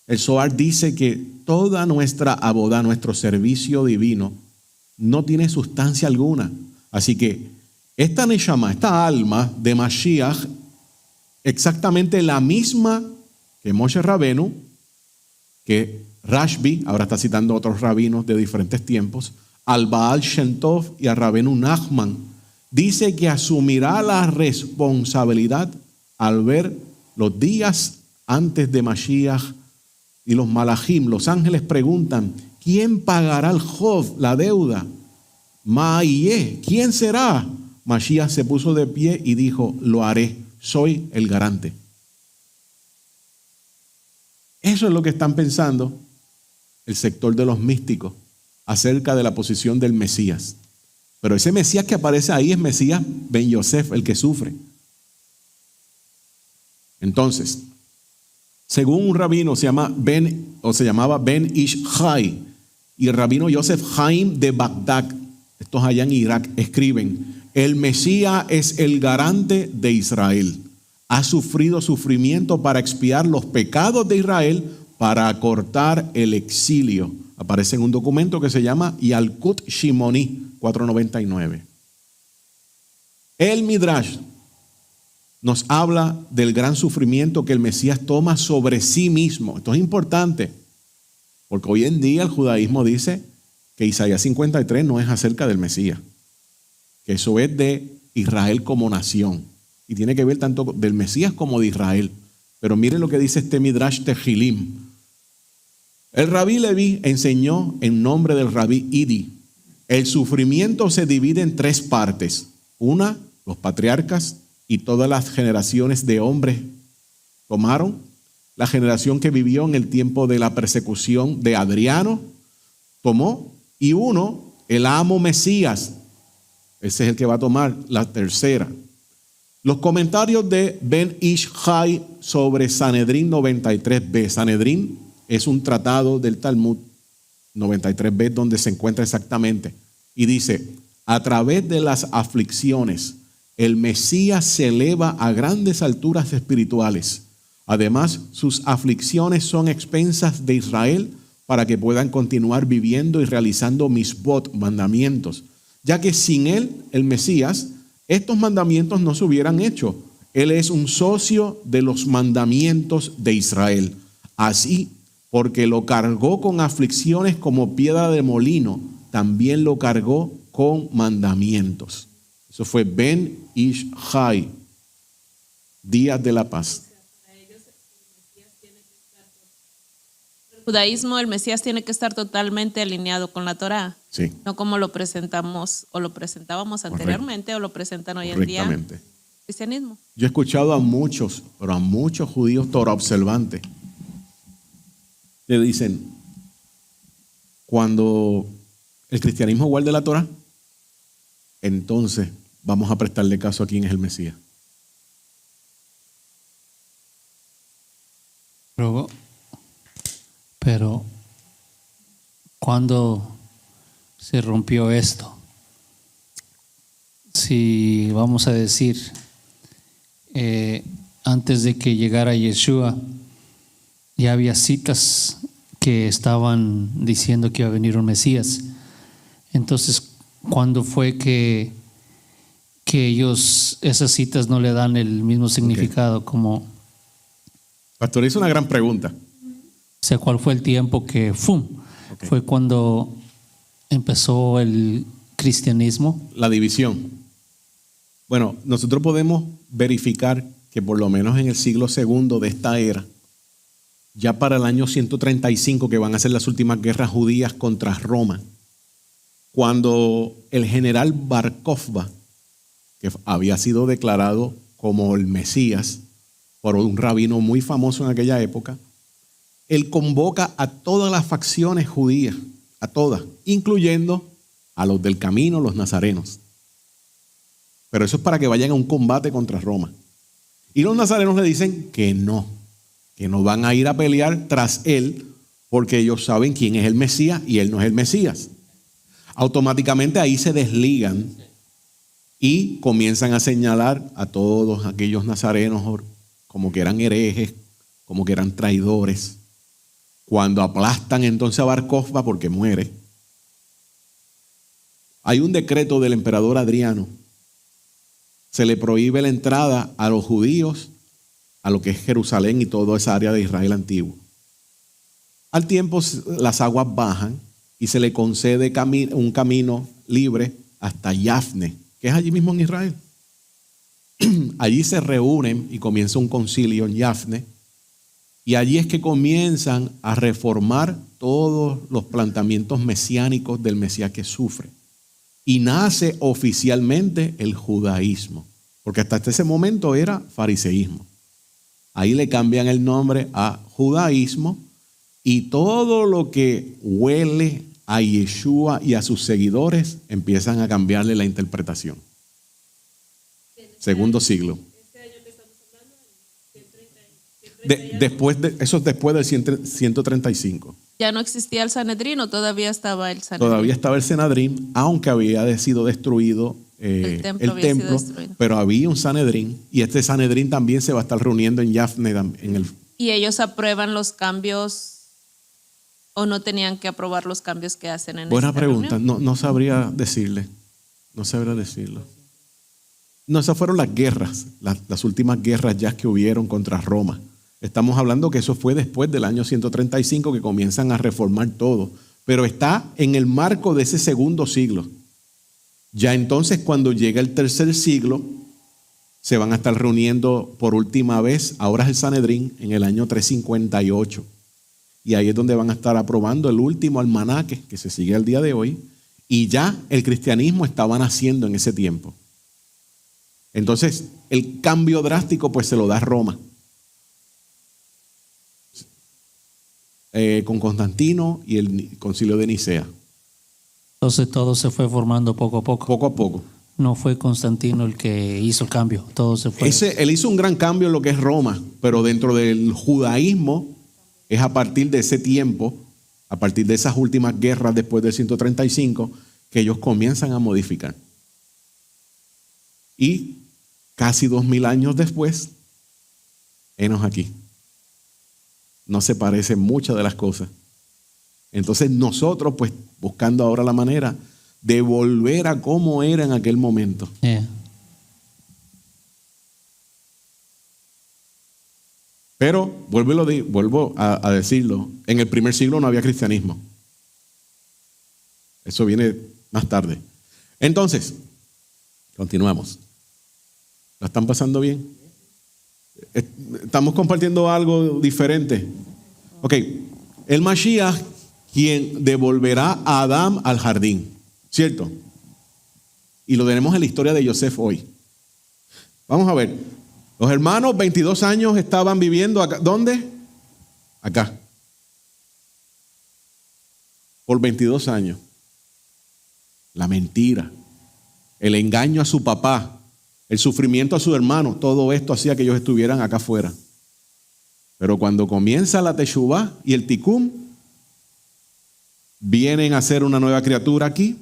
El Zohar dice que toda nuestra abodá, nuestro servicio divino, no tiene sustancia alguna. Así que esta neshama, esta alma de Mashiach, exactamente la misma que Moshe Rabenu, que Rashbi, ahora está citando a otros rabinos de diferentes tiempos, al Baal Shem Tov y a Rabenu Nachman, dice que asumirá la responsabilidad al ver los días antes de Mashiach y los malachim, los ángeles preguntan, ¿quién pagará el Jov, la deuda? Ma'ayeh, ¿quién será? Mashiach se puso de pie y dijo, lo haré, soy el garante. Eso es lo que están pensando el sector de los místicos acerca de la posición del Mesías. Pero ese Mesías que aparece ahí es Mesías Ben Yosef, el que sufre. Entonces, según un rabino se llamaba Ben Ish Chai, y el rabino Yosef Haim de Bagdad, estos allá en Irak, escriben, el Mesías es el garante de Israel. Ha sufrido sufrimiento para expiar los pecados de Israel, para acortar el exilio. Aparece en un documento que se llama Yalkut Shimoni 499. El Midrash nos habla del gran sufrimiento que el Mesías toma sobre sí mismo. Esto es importante, porque hoy en día el judaísmo dice que Isaías 53 no es acerca del Mesías, que eso es de Israel como nación, y tiene que ver tanto del Mesías como de Israel. Pero miren lo que dice este Midrash Tehilim. El rabí Leví enseñó en nombre del rabí Idi. El sufrimiento se divide en tres partes. Una, los patriarcas y todas las generaciones de hombres tomaron. La generación que vivió en el tiempo de la persecución de Adriano tomó. Y uno, el amo Mesías. Ese es el que va a tomar la tercera. Los comentarios de Ben Ish Chai sobre Sanedrín 93b. Sanedrín es un tratado del Talmud 93b donde se encuentra exactamente. Y dice, a través de las aflicciones, el Mesías se eleva a grandes alturas espirituales. Además, sus aflicciones son expensas de Israel para que puedan continuar viviendo y realizando misbot, mandamientos, ya que sin él, el Mesías, estos mandamientos no se hubieran hecho. Él es un socio de los mandamientos de Israel. Así, porque lo cargó con aflicciones como piedra de molino, también lo cargó con mandamientos. Eso fue Ben Ish Chai, Días de la Paz. Para ellos el Mesías tiene que estar judaísmo, el Mesías tiene que estar totalmente alineado con la Torá. Sí, No como lo presentamos o lo presentábamos anteriormente o lo presentan hoy en día correctamente. el cristianismo. Yo he escuchado a muchos, pero a muchos judíos Torah observantes, que dicen, cuando el cristianismo guarde la Torah, entonces vamos a prestarle caso a quién es el Mesías. Pero cuando se rompió esto, si vamos a decir, antes de que llegara Yeshua, ya había citas que estaban diciendo que iba a venir un Mesías. Entonces, ¿cuándo fue que ellos, esas citas no le dan el mismo significado como... Pastor, hizo una gran pregunta. O sea, ¿cuál fue el tiempo que fue cuando empezó el cristianismo? La división. Bueno, nosotros podemos verificar que por lo menos en el siglo segundo de esta era, ya para el año 135, que van a ser las últimas guerras judías contra Roma, cuando el general Bar Kokhba, que había sido declarado como el Mesías por un rabino muy famoso en aquella época, él convoca a todas las facciones judías, a todas, incluyendo a los del camino, los nazarenos. Pero eso es para que vayan a un combate contra Roma. Y los nazarenos le dicen que no van a ir a pelear tras él, porque ellos saben quién es el Mesías y él no es el Mesías. Automáticamente ahí se desligan y comienzan a señalar a todos aquellos nazarenos como que eran herejes, como que eran traidores. Cuando aplastan entonces a Bar Kokhba porque muere, hay un decreto del emperador Adriano. Se le prohíbe la entrada a los judíos a lo que es Jerusalén y toda esa área de Israel antiguo. Al tiempo las aguas bajan y se le concede un camino libre hasta Yafne, que es allí mismo en Israel. Allí se reúnen y comienza un concilio en Yafne, y allí es que comienzan a reformar todos los planteamientos mesiánicos del Mesías que sufre. Y nace oficialmente el judaísmo, porque hasta ese momento era fariseísmo. Ahí le cambian el nombre a judaísmo, y todo lo que huele a Yeshua y a sus seguidores empiezan a cambiarle la interpretación. Segundo siglo. Eso es después del 135. ¿Ya no existía el Sanedrín o todavía estaba el Sanedrín? Todavía estaba el Sanedrín, aunque había sido destruido el templo, pero había un Sanedrín, y este Sanedrín también se va a estar reuniendo en Yafne. ¿Y ellos aprueban los cambios o no tenían que aprobar los cambios que hacen en Buena esta pregunta, reunión? no sabría decirle. No sabría decirlo. No, esas fueron las guerras, las últimas guerras ya que hubieron contra Roma. Estamos hablando que eso fue después del año 135 que comienzan a reformar todo, pero está en el marco de ese segundo siglo. Ya entonces, cuando llega el tercer siglo, se van a estar reuniendo por última vez, ahora es el Sanedrín, en el año 358. Y ahí es donde van a estar aprobando el último almanaque que se sigue al día de hoy, y ya el cristianismo estaba naciendo en ese tiempo. Entonces, el cambio drástico pues se lo da Roma. Con Constantino y el concilio de Nicea. Entonces todo se fue formando poco a poco. Poco a poco. No fue Constantino el que hizo el cambio, todo se fue. Él hizo un gran cambio en lo que es Roma, pero dentro del judaísmo es a partir de ese tiempo, a partir de esas últimas guerras después del 135, que ellos comienzan a modificar. Y casi 2000 años después, enos aquí. No se parecen muchas de las cosas. Entonces nosotros, pues, buscando ahora la manera de volver a cómo era en aquel momento. Yeah. Pero, vuelvo a decirlo, en el primer siglo no había cristianismo. Eso viene más tarde. Entonces, continuamos. ¿La están pasando bien? Estamos compartiendo algo diferente. Ok, el Mashiach, quien devolverá a Adán al jardín, ¿cierto? Y lo tenemos en la historia de Yosef hoy. Vamos a ver, los hermanos 22 años estaban viviendo acá. ¿Dónde? Acá. Por 22 años. La mentira, el engaño a su papá, el sufrimiento a su hermano, todo esto hacía que ellos estuvieran acá afuera. Pero cuando comienza la Teshuvá y el Tikkun, vienen a ser una nueva criatura aquí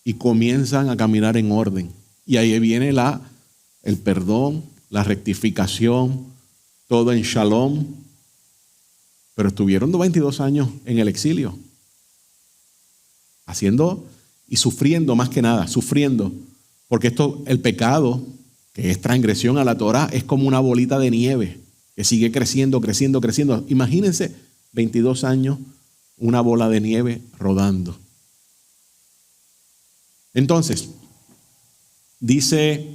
y comienzan a caminar en orden. Y ahí viene el perdón, la rectificación, todo en shalom. Pero estuvieron 22 años en el exilio, haciendo y sufriendo, más que nada, sufriendo. Porque el pecado, que es transgresión a la Torá, es como una bolita de nieve que sigue creciendo, creciendo, creciendo. Imagínense 22 años, una bola de nieve rodando. Entonces, dice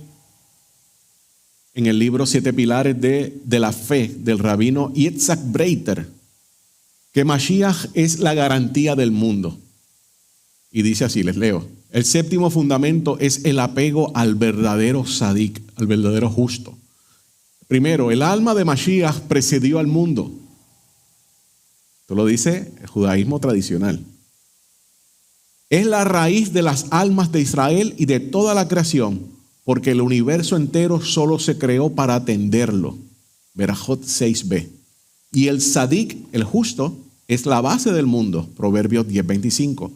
en el libro 7 Pilares de la Fe del rabino Yitzhak Breiter que Mashiach es la garantía del mundo. Y dice así, les leo: el séptimo fundamento es el apego al verdadero sadik, al verdadero justo. Primero, el alma de Mashiach precedió al mundo. Esto lo dice el judaísmo tradicional. Es la raíz de las almas de Israel y de toda la creación, porque el universo entero solo se creó para atenderlo. Berajot 6b. Y el sadik, el justo, es la base del mundo. Proverbios 10:25.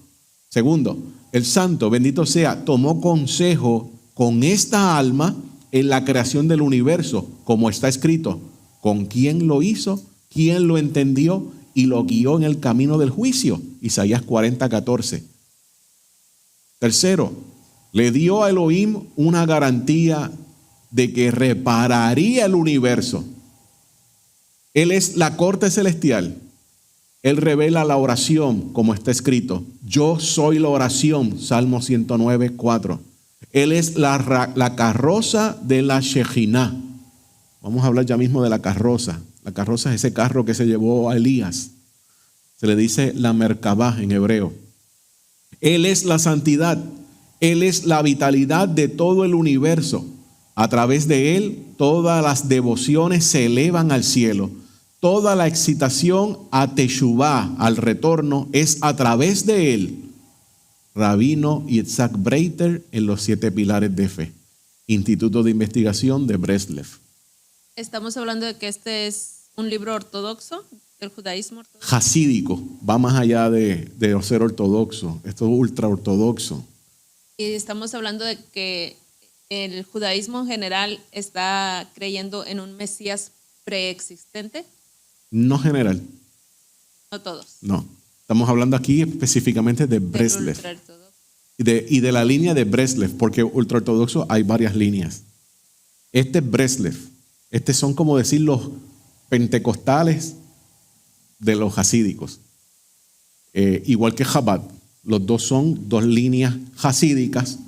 Segundo, el santo, bendito sea, tomó consejo con esta alma en la creación del universo, como está escrito: ¿con quién lo hizo? ¿Quién lo entendió? Y lo guió en el camino del juicio. Isaías 40:14. Tercero, le dio a Elohim una garantía de que repararía el universo. Él es la corte celestial. Él revela la oración, como está escrito: yo soy la oración, Salmo 109:4. Él es la carroza de la Shejinah. Vamos a hablar ya mismo de la carroza. La carroza es ese carro que se llevó a Elías. Se le dice la Merkabah en hebreo. Él es la santidad. Él es la vitalidad de todo el universo. A través de Él, todas las devociones se elevan al cielo. Toda la excitación a Teshuvá, al retorno, es a través de Él. Rabino Yitzhak Breiter en los 7 Pilares de Fe. Instituto de Investigación de Breslev. Estamos hablando de que este es un libro ortodoxo, del judaísmo ortodoxo. Jasídico, va más allá de ser ortodoxo. Esto es ultra ortodoxo. Y estamos hablando de que el judaísmo en general está creyendo en un Mesías preexistente. No general. No todos. No. Estamos hablando aquí específicamente de Breslev. Y de la línea de Breslev, porque ultraortodoxo hay varias líneas. Este es Breslev. Estos son, como decir, los pentecostales de los hasídicos. Igual que Chabad. Los dos son dos líneas hasídicas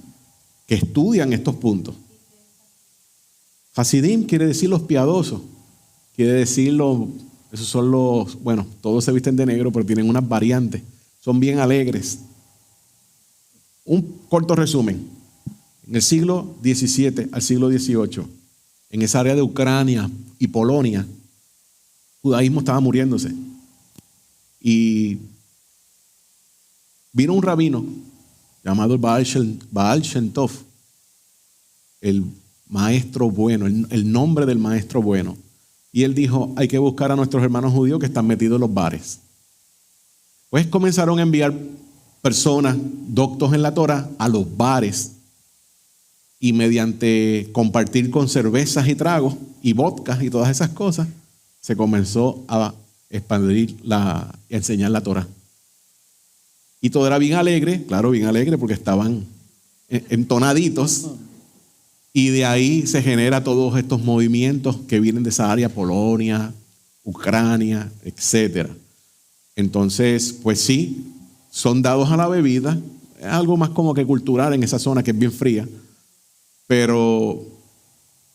que estudian estos puntos. Hasidim quiere decir los piadosos. Quiere decir esos son los, bueno, todos se visten de negro, pero tienen unas variantes. Son bien alegres. Un corto resumen. En el siglo XVII al siglo XVIII, en esa área de Ucrania y Polonia, el judaísmo estaba muriéndose. Y vino un rabino llamado Baal Shem Tov, el maestro bueno, el nombre del maestro bueno. Y él dijo: hay que buscar a nuestros hermanos judíos que están metidos en los bares. Pues comenzaron a enviar personas doctos en la Torah a los bares, y mediante compartir con cervezas y tragos y vodka y todas esas cosas, se comenzó a expandir y a enseñar la Torah. Y todo era bien alegre, claro, bien alegre, porque estaban entonaditos. Y de ahí se genera todos estos movimientos que vienen de esa área: Polonia, Ucrania, etc. Entonces, pues sí, son dados a la bebida. Es algo más como que cultural en esa zona que es bien fría. Pero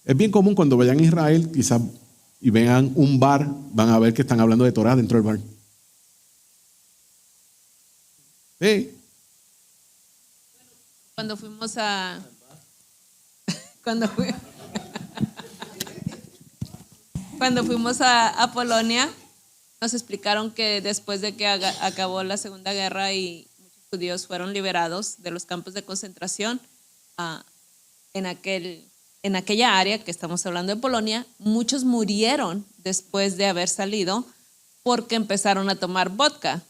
es bien común cuando vayan a Israel, quizás, y vean un bar, van a ver que están hablando de Torah dentro del bar. Sí. Cuando fuimos a... Cuando, cuando fuimos a Polonia, nos explicaron que después de que acabó la Segunda Guerra y muchos judíos fueron liberados de los campos de concentración, en aquella área que estamos hablando de Polonia, muchos murieron después de haber salido porque empezaron a tomar vodka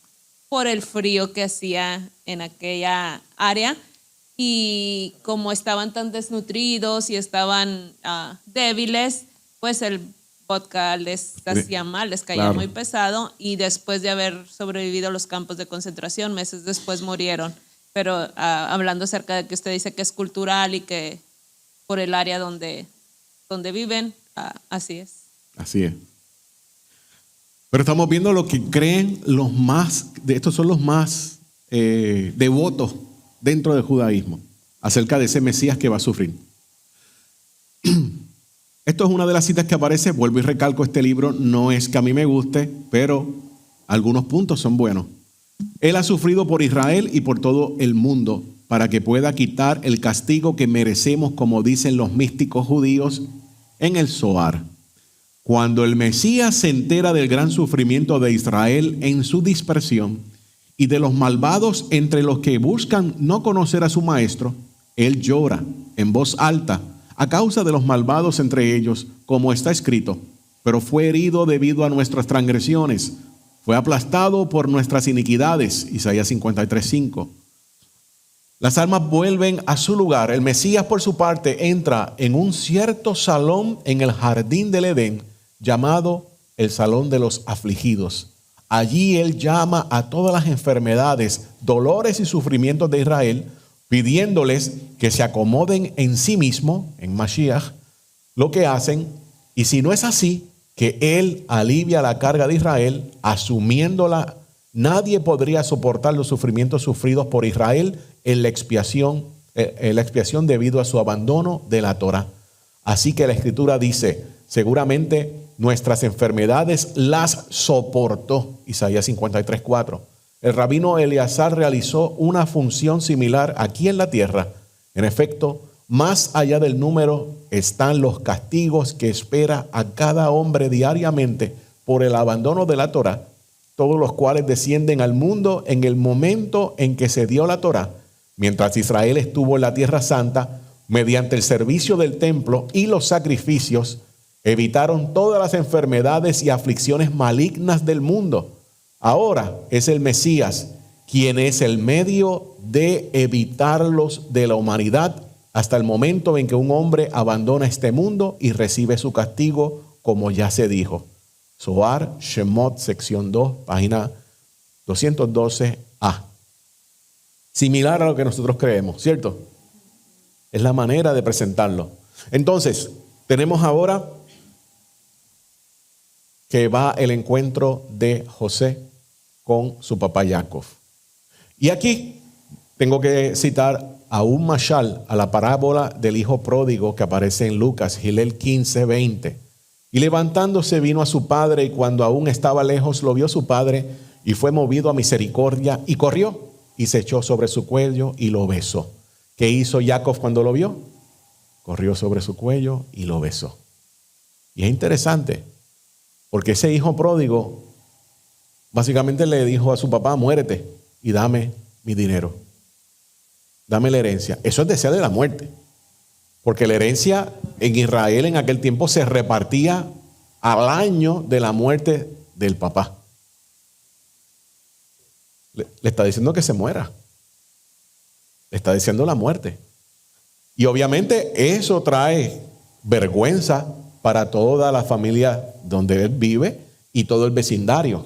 por el frío que hacía en aquella área, y como estaban tan desnutridos y estaban débiles, pues el vodka les hacía mal, les caía Claro. muy pesado, y después de haber sobrevivido a los campos de concentración, meses después murieron. Pero hablando acerca de que usted dice que es cultural y que por el área donde viven, así es. Así es. Pero estamos viendo lo que creen los más, estos son los más devotos dentro del judaísmo, acerca de ese Mesías que va a sufrir. Esto es una de las citas que aparece. Vuelvo y recalco, este libro no es que a mí me guste, pero algunos puntos son buenos. Él ha sufrido por Israel y por todo el mundo para que pueda quitar el castigo que merecemos, como dicen los místicos judíos en el Zohar. Cuando el Mesías se entera del gran sufrimiento de Israel en su dispersión y de los malvados entre los que buscan no conocer a su maestro, él llora en voz alta a causa de los malvados entre ellos, como está escrito: pero fue herido debido a nuestras transgresiones, fue aplastado por nuestras iniquidades. Isaías 53:5. Las almas vuelven a su lugar. El Mesías, por su parte, entra en un cierto salón en el jardín del Edén, llamado el Salón de los Afligidos. Allí él llama a todas las enfermedades, dolores y sufrimientos de Israel, pidiéndoles que se acomoden en sí mismo, en Mashiach, lo que hacen, y si no es así, que él alivia la carga de Israel, asumiéndola. Nadie podría soportar los sufrimientos sufridos por Israel en la expiación debido a su abandono de la Torá. Así que la Escritura dice: seguramente nuestras enfermedades las soportó. Isaías 53:4. El rabino Eleazar realizó una función similar aquí en la tierra. En efecto, más allá del número están los castigos que espera a cada hombre diariamente por el abandono de la Torá, todos los cuales descienden al mundo en el momento en que se dio la Torá, mientras Israel estuvo en la Tierra Santa. Mediante el servicio del templo y los sacrificios, evitaron todas las enfermedades y aflicciones malignas del mundo. Ahora es el Mesías quien es el medio de evitarlos de la humanidad hasta el momento en que un hombre abandona este mundo y recibe su castigo, como ya se dijo. Zohar, Shemot, sección 2, página 212a. Similar a lo que nosotros creemos, ¿cierto? Es la manera de presentarlo. Entonces, tenemos ahora que va el encuentro de José con su papá Jacob. Y aquí tengo que citar a un mashal, a la parábola del hijo pródigo que aparece en Lucas, Gilel 15:20. Y levantándose vino a su padre, y cuando aún estaba lejos lo vio su padre, y fue movido a misericordia, y corrió, y se echó sobre su cuello y lo besó. ¿Qué hizo Jacob cuando lo vio? Corrió sobre su cuello y lo besó. Y es interesante, porque ese hijo pródigo básicamente le dijo a su papá: muérete y dame mi dinero, dame la herencia. Eso es desearle la muerte, porque la herencia en Israel en aquel tiempo se repartía al año de la muerte del papá. Le está diciendo que se muera, le está diciendo la muerte. Y obviamente eso trae vergüenza para toda la familia donde él vive y todo el vecindario.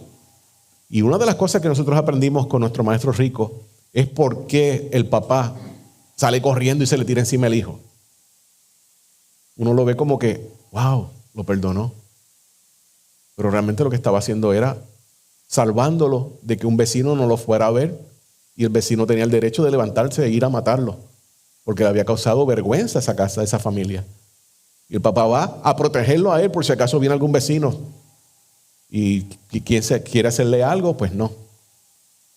Y una de las cosas que nosotros aprendimos con nuestro maestro Rico es por qué el papá sale corriendo y se le tira encima el hijo. Uno lo ve como que, wow, lo perdonó. Pero realmente lo que estaba haciendo era salvándolo de que un vecino no lo fuera a ver, y el vecino tenía el derecho de levantarse e ir a matarlo, porque le había causado vergüenza esa casa, esa familia. Y el papá va a protegerlo a él por si acaso viene algún vecino y quien se quiere hacerle algo, pues no.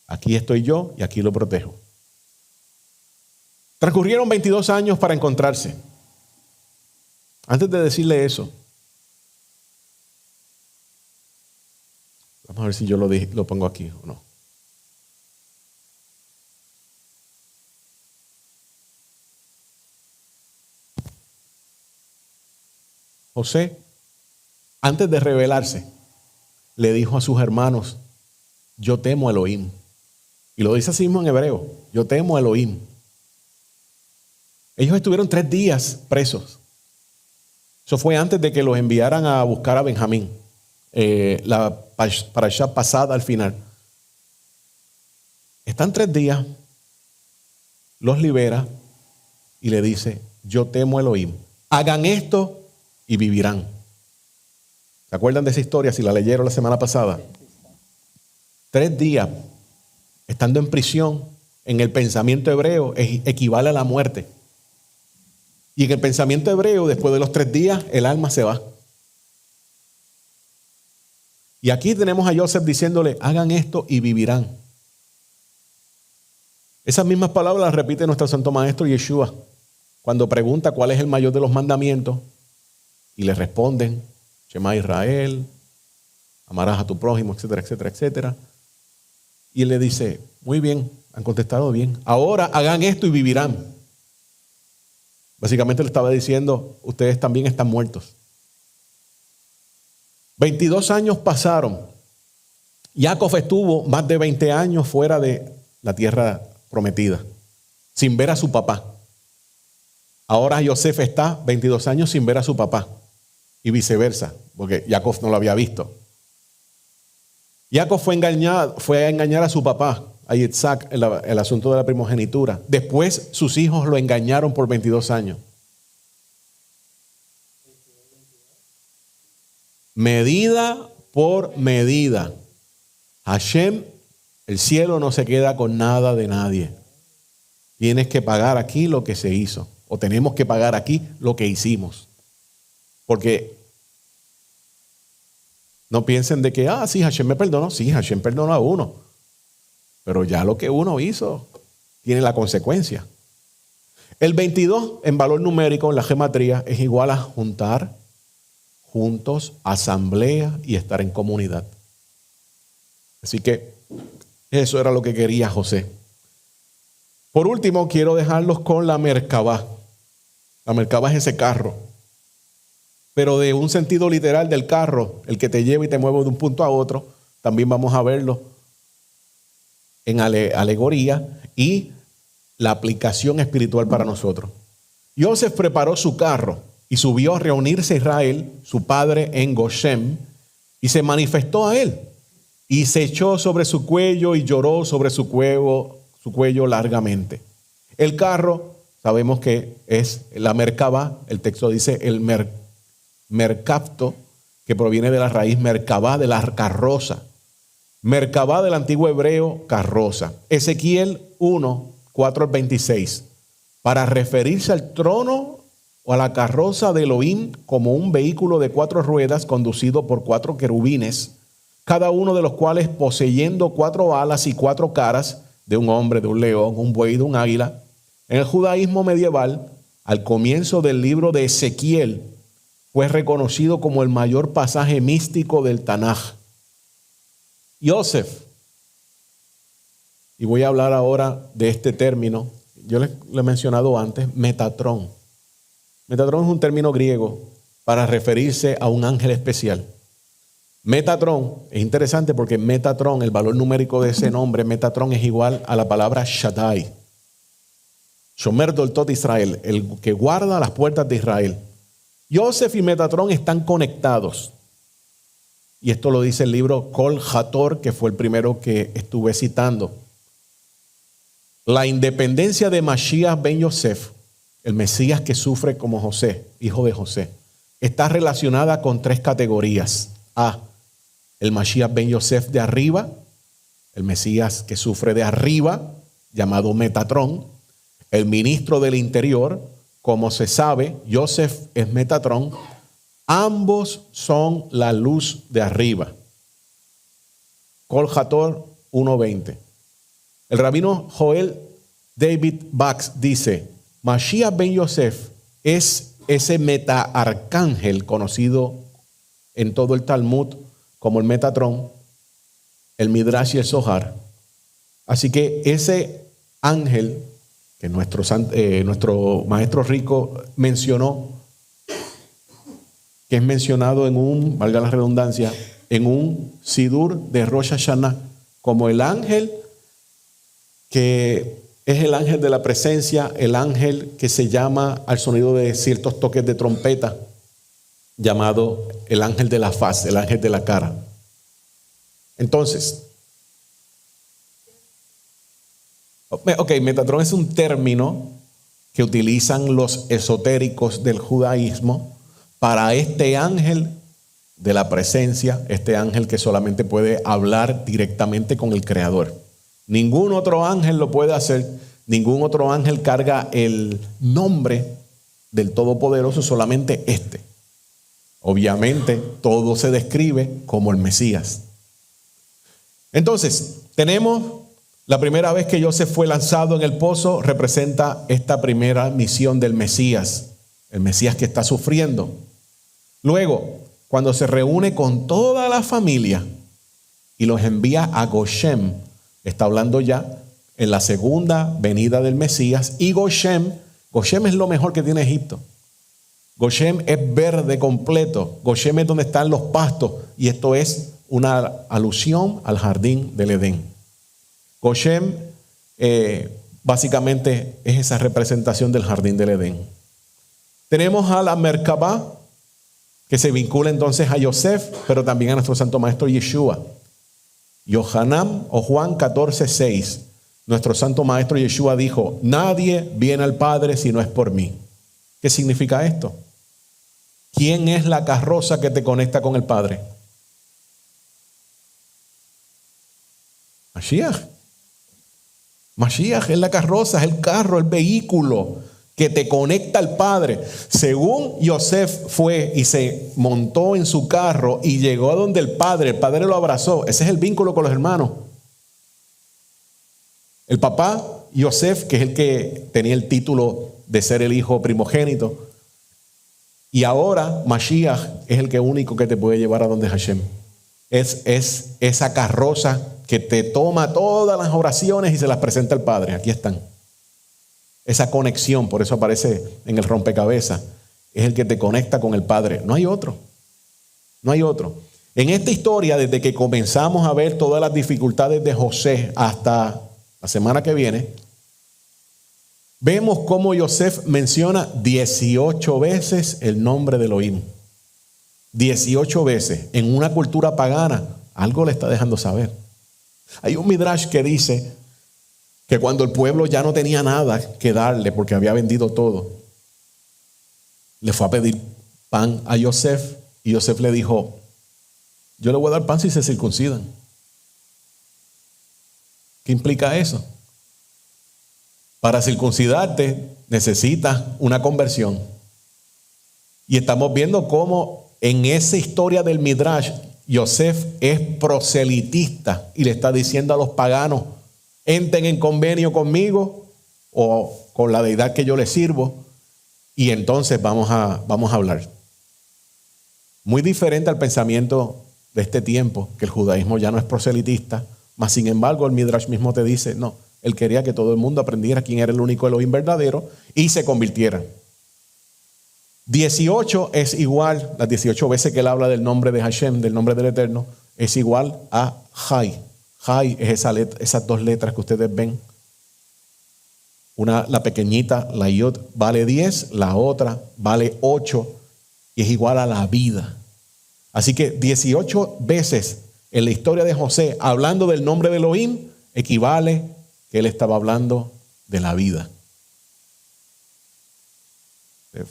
Aquí estoy yo y aquí lo protejo. Transcurrieron 22 años para encontrarse. Antes de decirle eso, vamos a ver si yo lo pongo aquí o no. José, antes de rebelarse, le dijo a sus hermanos, yo temo a Elohim. Y lo dice así mismo en hebreo, yo temo a Elohim. Ellos estuvieron 3 días presos. Eso fue antes de que los enviaran a buscar a Benjamín. La parashá pasada al final. Están 3 días, los libera y le dice, yo temo a Elohim. Hagan esto y vivirán. ¿Se acuerdan de esa historia? Si la leyeron la semana pasada. 3 días estando en prisión, en el pensamiento hebreo, equivale a la muerte. Y en el pensamiento hebreo, después de los 3 días, el alma se va. Y aquí tenemos a Joseph diciéndole, hagan esto y vivirán. Esas mismas palabras las repite nuestro santo maestro Yeshua, cuando pregunta cuál es el mayor de los mandamientos, y le responden, Shema Israel, amarás a tu prójimo, etcétera, etcétera, etcétera. Y él le dice, muy bien, han contestado bien, ahora hagan esto y vivirán. Básicamente le estaba diciendo, ustedes también están muertos. 22 años pasaron. Jacob estuvo más de 20 años fuera de la tierra prometida, sin ver a su papá. Ahora Yosef está 22 años sin ver a su papá. Y viceversa, porque Jacob no lo había visto. Jacob fue a engañar a su papá, a Yitzhak, el asunto de la primogenitura. Después sus hijos lo engañaron por 22 años. Medida por medida. Hashem, el cielo no se queda con nada de nadie. Tienes que pagar aquí lo que se hizo. O tenemos que pagar aquí lo que hicimos. Porque no piensen de que, sí, Hashem me perdonó. Sí, Hashem perdonó a uno. Pero ya lo que uno hizo tiene la consecuencia. El 22 en valor numérico, en la gematría, es igual a juntar, juntos, asamblea y estar en comunidad. Así que eso era lo que quería José. Por último, quiero dejarlos con la Merkabá. La Merkabá es ese carro. Pero de un sentido literal del carro, el que te lleva y te mueve de un punto a otro, también vamos a verlo en alegoría y la aplicación espiritual para nosotros. Joseph preparó su carro y subió a reunirse a Israel, su padre, en Goshen, y se manifestó a él. Y se echó sobre su cuello y lloró sobre su cuello largamente. El carro, sabemos que es la Merkabá, el texto dice el Mercapto, que proviene de la raíz Merkabá, de la carroza. Merkabá del antiguo hebreo, carroza. Ezequiel 1, 4 al 26. Para referirse al trono o a la carroza de Elohim como un vehículo de 4 ruedas conducido por 4 querubines, cada uno de los cuales poseyendo 4 alas y 4 caras, de un hombre, de un león, un buey, de un águila. En el judaísmo medieval, al comienzo del libro de Ezequiel, fue reconocido como el mayor pasaje místico del Tanaj. Joseph, y voy a hablar ahora de este término, yo le he mencionado antes, Metatrón. Metatrón es un término griego para referirse a un ángel especial. Metatrón es interesante porque Metatrón, el valor numérico de ese nombre, Metatrón, es igual a la palabra Shaddai. Shomer Doltot Israel, el que guarda las puertas de Israel. Joseph y Metatrón están conectados. Y esto lo dice el libro Kol Hator, que fue el primero que estuve citando. La independencia de Mashiach ben Yosef, el Mesías que sufre como José, hijo de José, está relacionada con 3 categorías. A, el Mashiach ben Yosef de arriba, el Mesías que sufre de arriba, llamado Metatrón, el ministro del interior. Como se sabe, Joseph es Metatrón. Ambos son la luz de arriba. Kol Hator 1:20. El rabino Joel David Bax dice, Mashiach ben Yosef es ese metaarcángel conocido en todo el Talmud como el Metatrón, el Midrash y el Zohar. Así que ese ángel que nuestro maestro rico mencionó, que es mencionado en un, valga la redundancia, en un Sidur de Rosh Hashanah, como el ángel que es el ángel de la presencia, el ángel que se llama al sonido de ciertos toques de trompeta, llamado el ángel de la faz, el ángel de la cara. Entonces, Metatrón es un término que utilizan los esotéricos del judaísmo para este ángel de la presencia, este ángel que solamente puede hablar directamente con el Creador. Ningún otro ángel lo puede hacer, ningún otro ángel carga el nombre del Todopoderoso, solamente este. Obviamente, todo se describe como el Mesías. Entonces, tenemos la primera vez que Joseph fue lanzado en el pozo, representa esta primera misión del Mesías, el Mesías que está sufriendo. Luego, cuando se reúne con toda la familia y los envía a Goshen, está hablando ya en la segunda venida del Mesías. Y Goshen es lo mejor que tiene Egipto. Goshen es verde completo. Goshen es donde están los pastos. Y esto es una alusión al jardín del Edén. Goshen básicamente es esa representación del jardín del Edén. Tenemos a la Merkabah, que se vincula entonces a Yosef, pero también a nuestro santo maestro Yeshua. Yohanan o Juan 14:6. Nuestro santo maestro Yeshua dijo, nadie viene al Padre si no es por mí. ¿Qué significa esto? ¿Quién es la carroza que te conecta con el Padre? Mashiach. Mashiach es la carroza, es el carro, el vehículo que te conecta al Padre. Según Yosef fue y se montó en su carro y llegó a donde el Padre lo abrazó. Ese es el vínculo con los hermanos. El papá, Yosef, que es el que tenía el título de ser el hijo primogénito. Y ahora Mashiach es el que único que te puede llevar a donde Hashem. Es esa carroza que te toma todas las oraciones y se las presenta al Padre. Aquí están. Esa conexión, por eso aparece en el rompecabezas, es el que te conecta con el Padre. No hay otro. No hay otro. En esta historia, desde que comenzamos a ver todas las dificultades de José hasta la semana que viene, vemos cómo Yosef menciona 18 veces el nombre de Elohim. 18 veces. En una cultura pagana, algo le está dejando saber. Hay un midrash que dice que cuando el pueblo ya no tenía nada que darle porque había vendido todo, le fue a pedir pan a Yosef y Yosef le dijo, yo le voy a dar pan si se circuncidan. ¿Qué implica eso? Para circuncidarte necesitas una conversión. Y estamos viendo cómo en esa historia del midrash, Yosef es proselitista y le está diciendo a los paganos, entren en convenio conmigo o con la deidad que yo les sirvo y entonces vamos a hablar. Muy diferente al pensamiento de este tiempo, que el judaísmo ya no es proselitista, mas sin embargo el midrash mismo te dice, no, él quería que todo el mundo aprendiera quién era el único Elohim verdadero y se convirtieran. 18 es igual, las 18 veces que él habla del nombre de Hashem, del nombre del Eterno, es igual a Jai. Jai es esas dos letras que ustedes ven. Una, la pequeñita, la Yod, vale 10, la otra vale 8 y es igual a la vida. Así que 18 veces en la historia de José, hablando del nombre de Elohim, equivale que él estaba hablando de la vida.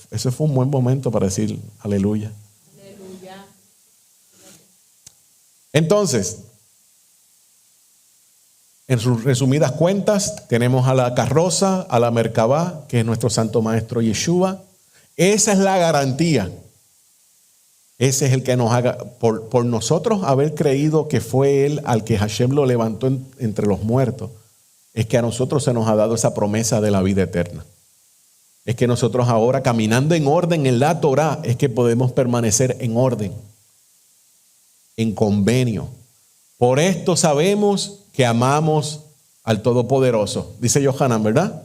Ese fue un buen momento para decir aleluya. Aleluya. Entonces, en sus resumidas cuentas, tenemos a la carroza, a la Merkabah, que es nuestro santo maestro Yeshua. Esa es la garantía. Ese es el que nos haga, por nosotros haber creído que fue él al que Hashem lo levantó entre los muertos. es que a nosotros se nos ha dado esa promesa de la vida eterna. Es que nosotros ahora, caminando en orden en la Torá, es que podemos permanecer en orden, en convenio. Por esto sabemos que amamos al Todopoderoso. Dice Yohanan, ¿verdad?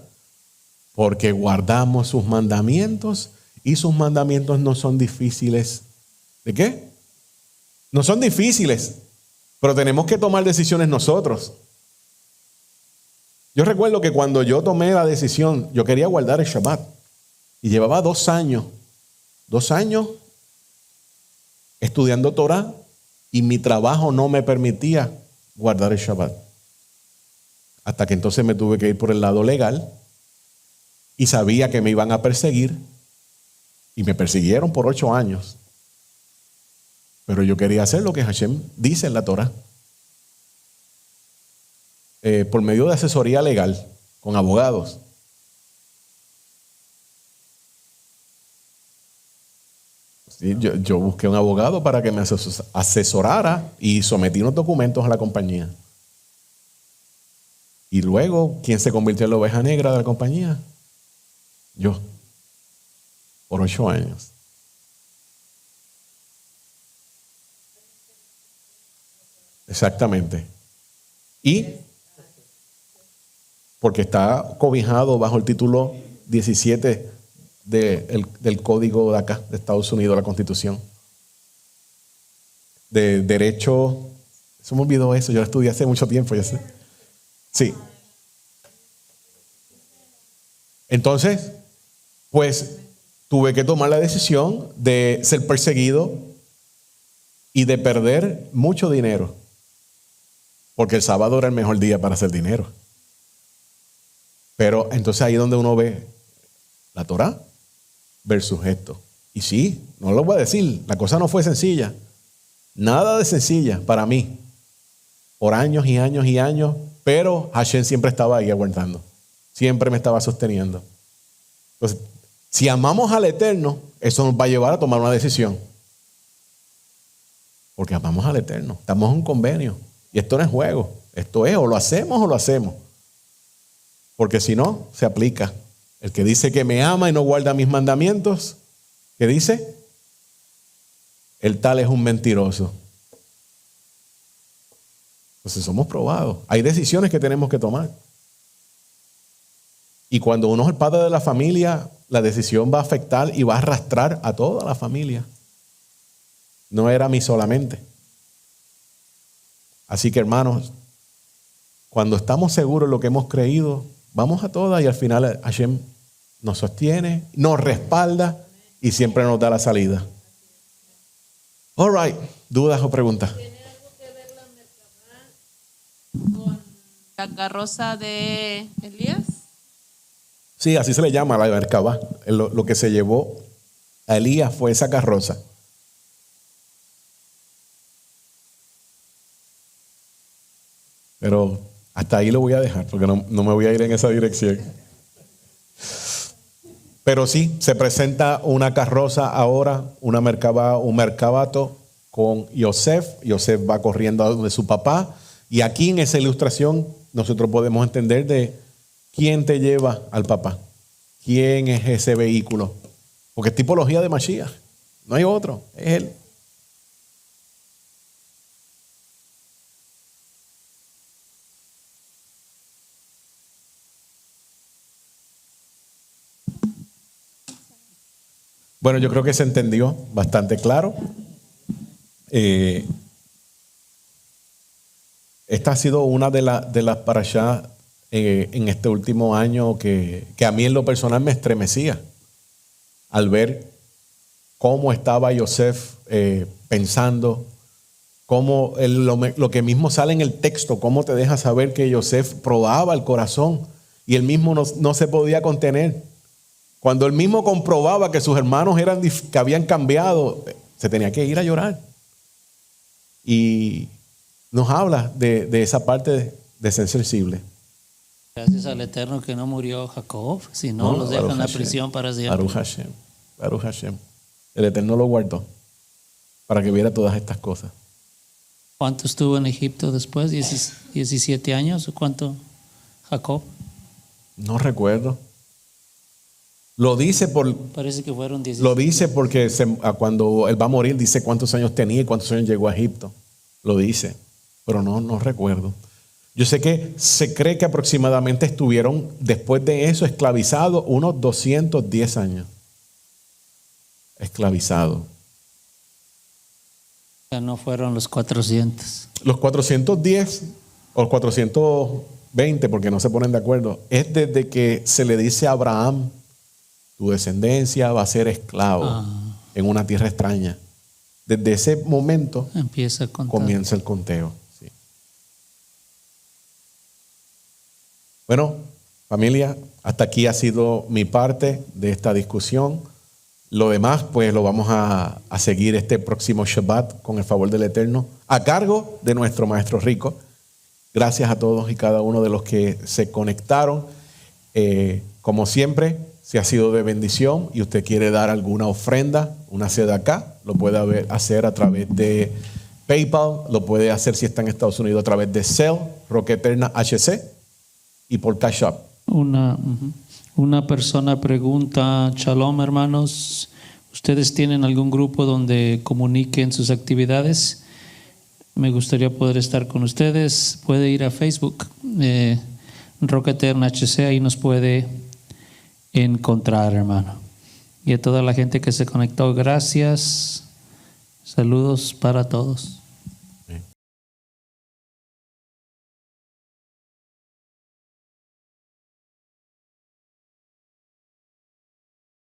Porque guardamos sus mandamientos y sus mandamientos no son difíciles. ¿De qué? No son difíciles, pero tenemos que tomar decisiones nosotros. Yo recuerdo que cuando yo tomé la decisión, yo quería guardar el Shabbat. Y llevaba 2 años estudiando Torah y mi trabajo no me permitía guardar el Shabbat. Hasta que entonces me tuve que ir por el lado legal y sabía que me iban a perseguir y me persiguieron por 8 años. Pero yo quería hacer lo que Hashem dice en la Torah. Por medio de asesoría legal, con abogados. Sí, yo busqué un abogado para que me asesorara y sometí unos documentos a la compañía. Y luego, ¿quién se convirtió en la oveja negra de la compañía? Yo. Por 8 años. Exactamente. Y porque está cobijado bajo el título 17 del Código de acá, de Estados Unidos, la Constitución. De derecho, se me olvidó eso, yo lo estudié hace mucho tiempo, ya sé. Sí. Entonces, pues tuve que tomar la decisión de ser perseguido y de perder mucho dinero. Porque el sábado era el mejor día para hacer dinero. Pero entonces ahí es donde uno ve la Torá versus esto. Y sí, no lo voy a decir, la cosa no fue sencilla. Nada de sencilla para mí. Por años y años y años, pero Hashem siempre estaba ahí aguantando. Siempre me estaba sosteniendo. Entonces, si amamos al Eterno, eso nos va a llevar a tomar una decisión. Porque amamos al Eterno. Estamos en un convenio. Y esto no es juego. Esto es o lo hacemos o lo hacemos. Porque si no, se aplica. El que dice que me ama y no guarda mis mandamientos, ¿qué dice? El tal es un mentiroso. Entonces somos probados. Hay decisiones que tenemos que tomar. Y cuando uno es el padre de la familia, la decisión va a afectar y va a arrastrar a toda la familia. No era a mí solamente. Así que, hermanos, cuando estamos seguros de lo que hemos creído, vamos a todas y al final Hashem nos sostiene, nos respalda y siempre nos da la salida. All right. ¿Dudas o preguntas? ¿Tiene algo que ver la Merkabah con la carroza de Elías? Sí, así se le llama la Merkabah. Lo que se llevó a Elías fue esa carroza. Pero hasta ahí lo voy a dejar, porque no me voy a ir en esa dirección. Pero sí, se presenta una carroza ahora, una Merkabah, un mercabato con Yosef. Yosef va corriendo a donde su papá. Y aquí en esa ilustración nosotros podemos entender de quién te lleva al papá. ¿Quién es ese vehículo? Porque es tipología de Mashiach. No hay otro, es él. Bueno, yo creo que se entendió bastante claro. Esta ha sido una de las parashá en este último año que a mí en lo personal me estremecía al ver cómo estaba Yosef pensando, cómo lo que mismo sale en el texto, cómo te deja saber que Yosef probaba el corazón y él mismo no se podía contener. Cuando él mismo comprobaba que sus hermanos que habían cambiado, se tenía que ir a llorar. Y nos habla de esa parte de ser sensible. Gracias al Eterno que no murió Jacob, si no los dejan en la prisión para siempre. Baruch Hashem, Baruch Hashem. El Eterno lo guardó para que viera todas estas cosas. ¿Cuánto estuvo en Egipto después? ¿17 años o cuánto Jacob. No recuerdo. Lo dice Parece que fueron 17. Lo dice porque cuando él va a morir dice cuántos años tenía y cuántos años llegó a Egipto. Lo dice, pero no recuerdo. Yo sé que se cree que aproximadamente estuvieron después de eso esclavizados unos 210 años. Esclavizados. O sea, no fueron los 400. Los 410 o 420, porque no se ponen de acuerdo, es desde que se le dice a Abraham, tu descendencia va a ser esclavo en una tierra extraña. Desde ese momento Empieza a contar. comienza el conteo. Sí. Bueno, familia, hasta aquí ha sido mi parte de esta discusión. Lo demás, pues lo vamos a seguir este próximo Shabbat con el favor del Eterno, a cargo de nuestro Maestro Rico. Gracias a todos y cada uno de los que se conectaron. Como siempre, si ha sido de bendición y usted quiere dar alguna ofrenda, una sedacá, lo puede hacer a través de PayPal, lo puede hacer si está en Estados Unidos a través de Zelle, Roca Eterna HC y por Cash App. Una persona pregunta, Shalom hermanos, ¿ustedes tienen algún grupo donde comuniquen sus actividades? Me gustaría poder estar con ustedes. Puede ir a Facebook, Roca Eterna HC, ahí nos puede encontrar, hermano. Y a toda la gente que se conectó, gracias. Saludos para todos.